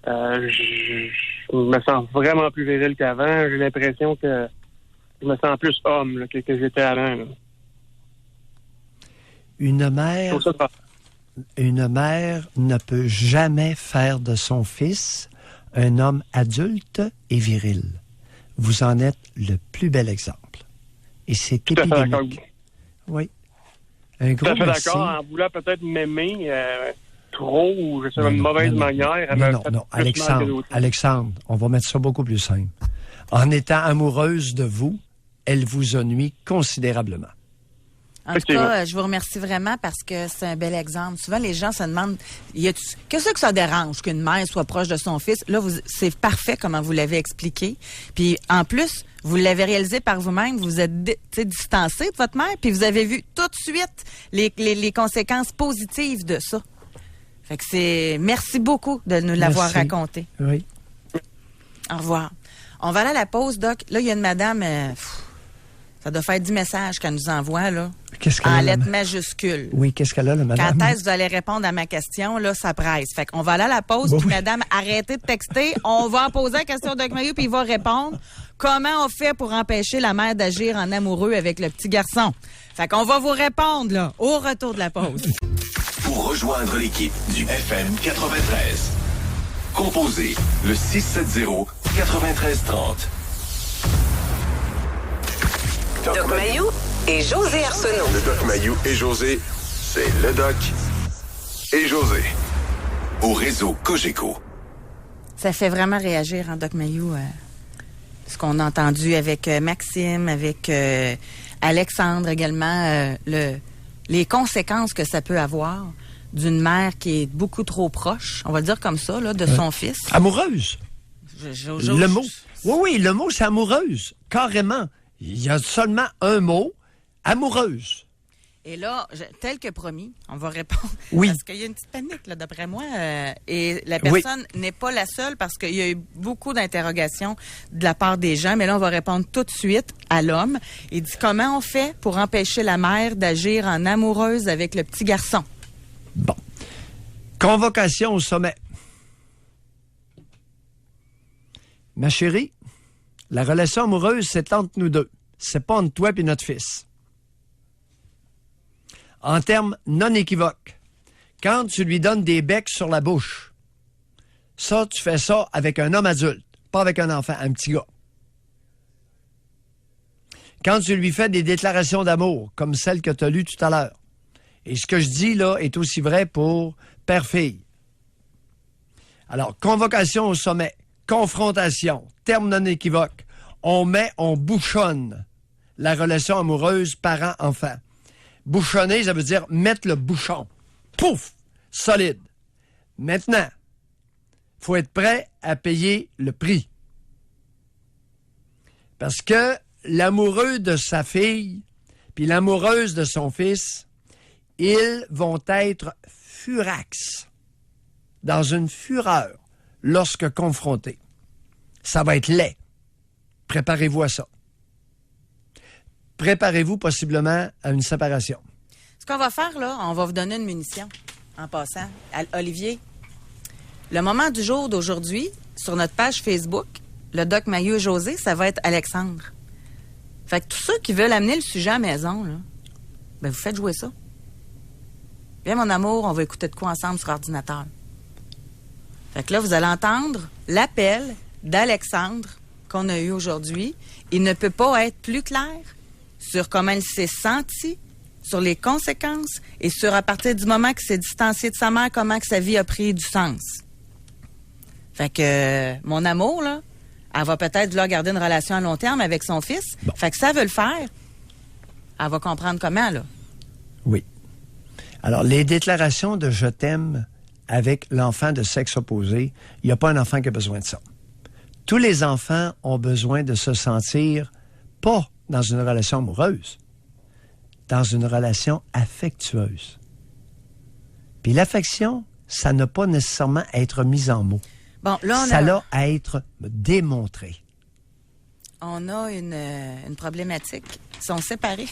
Je me sens vraiment plus viril qu'avant. J'ai l'impression que je me sens plus homme là, que j'étais avant. Là. Une mère ne peut jamais faire de son fils un homme adulte et viril. Vous en êtes le plus bel exemple. Et c'est épidémique. Oui. Un gros merci. Tout à fait d'accord. En voulant peut-être m'aimer trop ou je sais une mauvaise manière. Non. Alexandre, on va mettre ça beaucoup plus simple. En étant amoureuse de vous, elle vous ennuie considérablement. En tout cas, je vous remercie vraiment parce que c'est un bel exemple. Souvent, les gens se demandent, qu'est-ce que ça dérange qu'une mère soit proche de son fils? Là, c'est parfait comment vous l'avez expliqué. Puis, en plus, vous l'avez réalisé par vous-même, vous êtes distancé de votre mère, puis vous avez vu tout de suite les conséquences positives de ça. Fait que merci beaucoup de nous l'avoir raconté. Oui. Au revoir. On va aller à la pause, Doc. Là, il y a une madame... ça doit faire 10 messages qu'elle nous envoie, là. Qu'est-ce qu'elle en lettres majuscules. Oui, qu'est-ce qu'elle a, la madame? Quand est-ce que vous allez répondre à ma question, là, ça presse. Fait qu'on va aller à la pause, puis madame, arrêtez de texter. On va en poser la question au Doc Mayou, puis il va répondre. Comment on fait pour empêcher la mère d'agir en amoureux avec le petit garçon? Fait qu'on va vous répondre, là, au retour de la pause. Pour rejoindre l'équipe du FM 93, composez le 670-9330. Doc Mayou et José Arsenault. Le Doc Mayou et José, c'est le Doc et José. Au réseau Cogeco. Ça fait vraiment réagir, hein, Doc Mayou, ce qu'on a entendu avec Maxime, avec Alexandre également, les conséquences que ça peut avoir d'une mère qui est beaucoup trop proche, on va le dire comme ça, là, de son fils. Amoureuse. Le mot. Oui, le mot, c'est amoureuse. Carrément. Il y a seulement un mot, amoureuse. Et là, tel que promis, on va répondre. Oui. Parce qu'il y a une petite panique, là, d'après moi. Et la personne n'est pas la seule parce qu'il y a eu beaucoup d'interrogations de la part des gens. Mais là, on va répondre tout de suite à l'homme. Il dit, comment on fait pour empêcher la mère d'agir en amoureuse avec le petit garçon? Bon. Convocation au sommet. Ma chérie, la relation amoureuse, c'est entre nous deux. C'est pas entre toi et notre fils. En termes non équivoques, quand tu lui donnes des becs sur la bouche, ça, tu fais ça avec un homme adulte, pas avec un enfant, un petit gars. Quand tu lui fais des déclarations d'amour, comme celle que tu as lues tout à l'heure, et ce que je dis là est aussi vrai pour père-fille. Alors, convocation au sommet. confrontation, terme non équivoque. On bouchonne la relation amoureuse parent-enfant. Bouchonner, ça veut dire mettre le bouchon. Pouf! Solide. Maintenant, il faut être prêt à payer le prix. Parce que l'amoureux de sa fille puis l'amoureuse de son fils, ils vont être furax, dans une fureur, lorsque confrontés. Ça va être laid. Préparez-vous à ça. Préparez-vous possiblement à une séparation. Ce qu'on va faire, là, on va vous donner une munition, en passant. Olivier, le moment du jour d'aujourd'hui, sur notre page Facebook, le Doc Mayou et José, ça va être Alexandre. Fait que tous ceux qui veulent amener le sujet à la maison, là, ben vous faites jouer ça. Viens, mon amour, on va écouter de quoi ensemble sur ordinateur. Fait que là, vous allez entendre l'appel d'Alexandre qu'on a eu aujourd'hui. Il ne peut pas être plus clair sur comment il s'est senti, sur les conséquences et sur, à partir du moment qu'il s'est distancié de sa mère, comment que sa vie a pris du sens. Fait que, mon amour, là, elle va peut-être vouloir garder une relation à long terme avec son fils. Bon. Fait que ça veut le faire. Elle va comprendre comment, là. Oui. Alors, les déclarations de « je t'aime » avec l'enfant de sexe opposé, il n'y a pas un enfant qui a besoin de ça. Tous les enfants ont besoin de se sentir pas dans une relation amoureuse, dans une relation affectueuse. Puis l'affection, ça n'a pas nécessairement à être mis en mots. Bon, là, ça a à être démontré. On a une problématique. Ils sont séparés.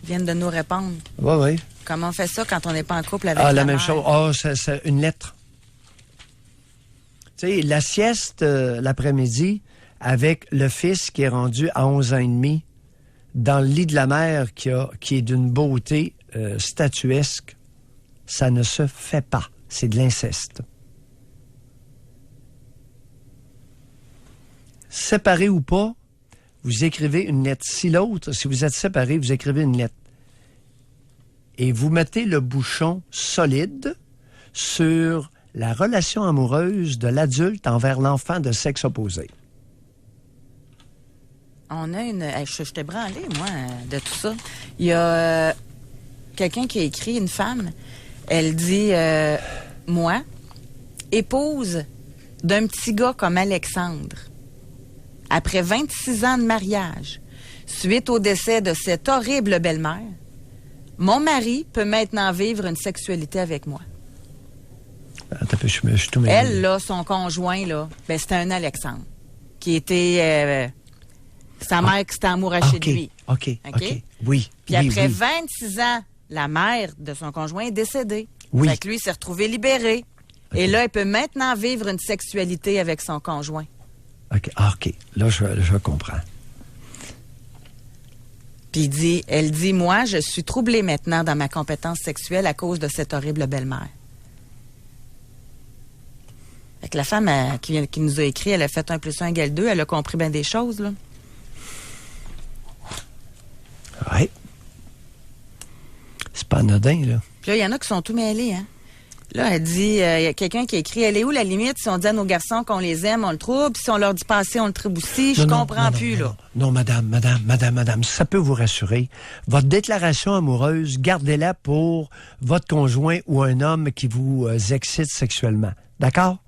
Ils viennent de nous répondre. Oui, oui. Comment on fait ça quand on n'est pas en couple avec la même mère? chose. C'est une lettre. Tu sais, la sieste l'après-midi avec le fils qui est rendu à 11 ans et demi dans le lit de la mère qui est d'une beauté statuesque, ça ne se fait pas. C'est de l'inceste. Séparé ou pas, vous écrivez une lettre. Si vous êtes séparés, vous écrivez une lettre. Et vous mettez le bouchon solide sur la relation amoureuse de l'adulte envers l'enfant de sexe opposé. On a une... Je t'ai branlée, moi, de tout ça. Il y a quelqu'un qui a écrit, une femme, elle dit, moi, épouse d'un petit gars comme Alexandre, après 26 ans de mariage, suite au décès de cette horrible belle-mère, mon mari peut maintenant vivre une sexualité avec moi. Attends, je suis tout mêlé. Elle, là, son conjoint, là, ben, c'était un Alexandre, qui était... sa mère qui s'était amourachée de lui. OK. Oui. Puis après 26 ans, la mère de son conjoint est décédée. Oui. Fait que lui, il s'est retrouvé libéré. Okay. Et là, il peut maintenant vivre une sexualité avec son conjoint. OK. Là, je comprends. Puis elle dit, moi, je suis troublée maintenant dans ma compétence sexuelle à cause de cette horrible belle-mère. Fait que la femme qui nous a écrit, elle a fait 1 + 1 = 2, elle a compris bien des choses, là. Oui. C'est pas anodin, là. Puis là, il y en a qui sont tout mêlés, hein. Là, elle dit, il y a quelqu'un qui a écrit, elle est où la limite si on dit à nos garçons qu'on les aime, on le trouble, puis si on leur dit pas assez, on le tréboussit, je comprends plus, là. Non, madame, ça peut vous rassurer. Votre déclaration amoureuse, gardez-la pour votre conjoint ou un homme qui vous excite sexuellement. D'accord?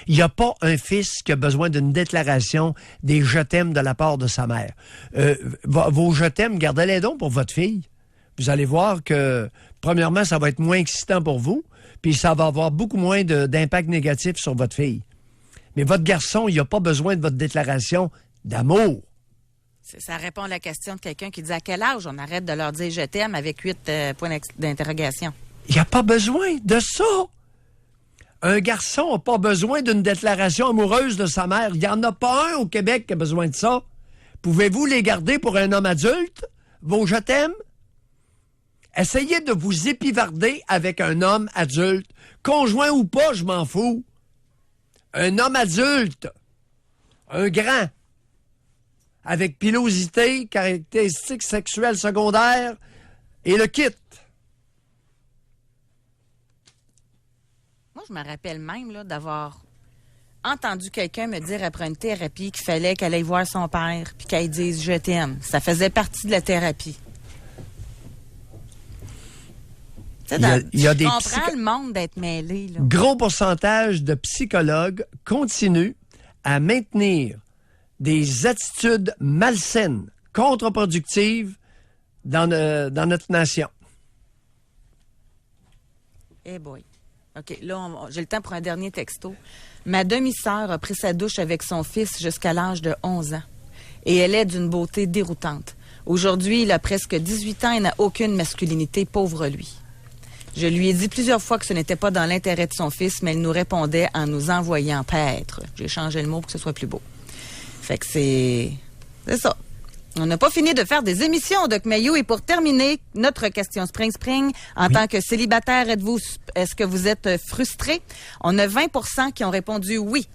Il n'y a pas un fils qui a besoin d'une déclaration des « je t'aime » de la part de sa mère. Vos « je t'aime », gardez-les donc pour votre fille. Vous allez voir que, premièrement, ça va être moins excitant pour vous, puis ça va avoir beaucoup moins d'impact négatif sur votre fille. Mais votre garçon, il n'a pas besoin de votre déclaration d'amour. Ça répond à la question de quelqu'un qui dit à quel âge on arrête de leur dire « je t'aime » avec 8 points d'interrogation. Il n'y a pas besoin de ça. Un garçon n'a pas besoin d'une déclaration amoureuse de sa mère. Il n'y en a pas un au Québec qui a besoin de ça. Pouvez-vous les garder pour un homme adulte, vos « je t'aime » ? Essayez de vous épivarder avec un homme adulte. Conjoint ou pas, je m'en fous. Un homme adulte. Un grand. Avec pilosité, caractéristiques sexuelles secondaires et le kit. Moi, je me rappelle même là, d'avoir entendu quelqu'un me dire après une thérapie qu'il fallait qu'elle aille voir son père puis qu'elle dise « je t'aime ». Ça faisait partie de la thérapie. Il y a des je comprends le monde d'être mêlé. Là. Gros pourcentage de psychologues continuent à maintenir des attitudes malsaines, contre-productives dans notre nation. Eh boy. OK, là, j'ai le temps pour un dernier texto. Ma demi-sœur a pris sa douche avec son fils jusqu'à l'âge de 11 ans. Et elle est d'une beauté déroutante. Aujourd'hui, il a presque 18 ans et n'a aucune masculinité, pauvre lui. Je lui ai dit plusieurs fois que ce n'était pas dans l'intérêt de son fils, mais il nous répondait en nous envoyant paître. J'ai changé le mot pour que ce soit plus beau. Fait que c'est ça. On n'a pas fini de faire des émissions, Doc Mayou. Et pour terminer, notre question Spring. En tant que célibataire, est-ce que vous êtes frustré? On a 20% qui ont répondu oui.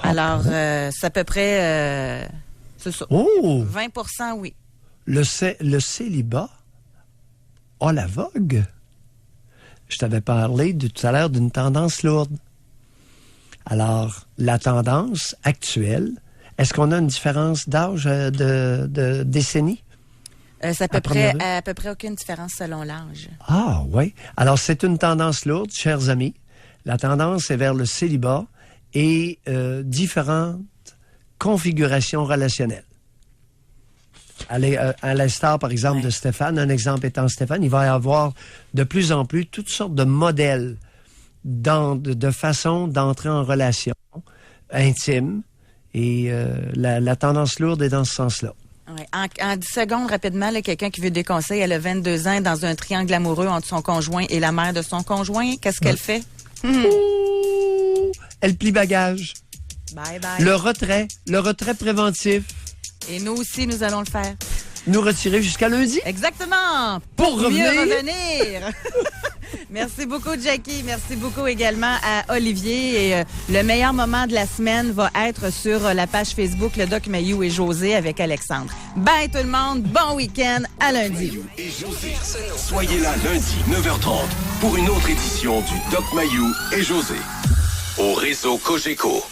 Alors, c'est à peu près... c'est ça. Oh! 20% oui. Le célibat a la vogue. Je t'avais parlé tout à l'heure d'une tendance lourde. Alors, la tendance actuelle, est-ce qu'on a une différence d'âge de décennie? C'est à peu près aucune différence selon l'âge. Ah, oui. Alors, c'est une tendance lourde, chers amis. La tendance est vers le célibat et différentes configurations relationnelles. À l'instar, par exemple, de Stéphane, un exemple étant Stéphane, il va y avoir de plus en plus toutes sortes de modèles de façon d'entrer en relation intime. Et la tendance lourde est dans ce sens-là. Ouais. En 10 secondes, rapidement, là, quelqu'un qui veut des conseils, elle a 22 ans, dans un triangle amoureux entre son conjoint et la mère de son conjoint. Qu'est-ce qu'elle fait? Ouh, elle plie bagage. Bye bye. Le retrait préventif. Et nous aussi, nous allons le faire. Nous retirer jusqu'à lundi. Exactement. Pour mieux revenir. revenir. Merci beaucoup, Jackie. Merci beaucoup également à Olivier. Et le meilleur moment de la semaine va être sur la page Facebook Le Doc Mayou et José avec Alexandre. Bye tout le monde. Bon week-end. À lundi. Mayou et José. Soyez là lundi, 9h30, pour une autre édition du Doc Mayou et José. Au réseau Cogeco.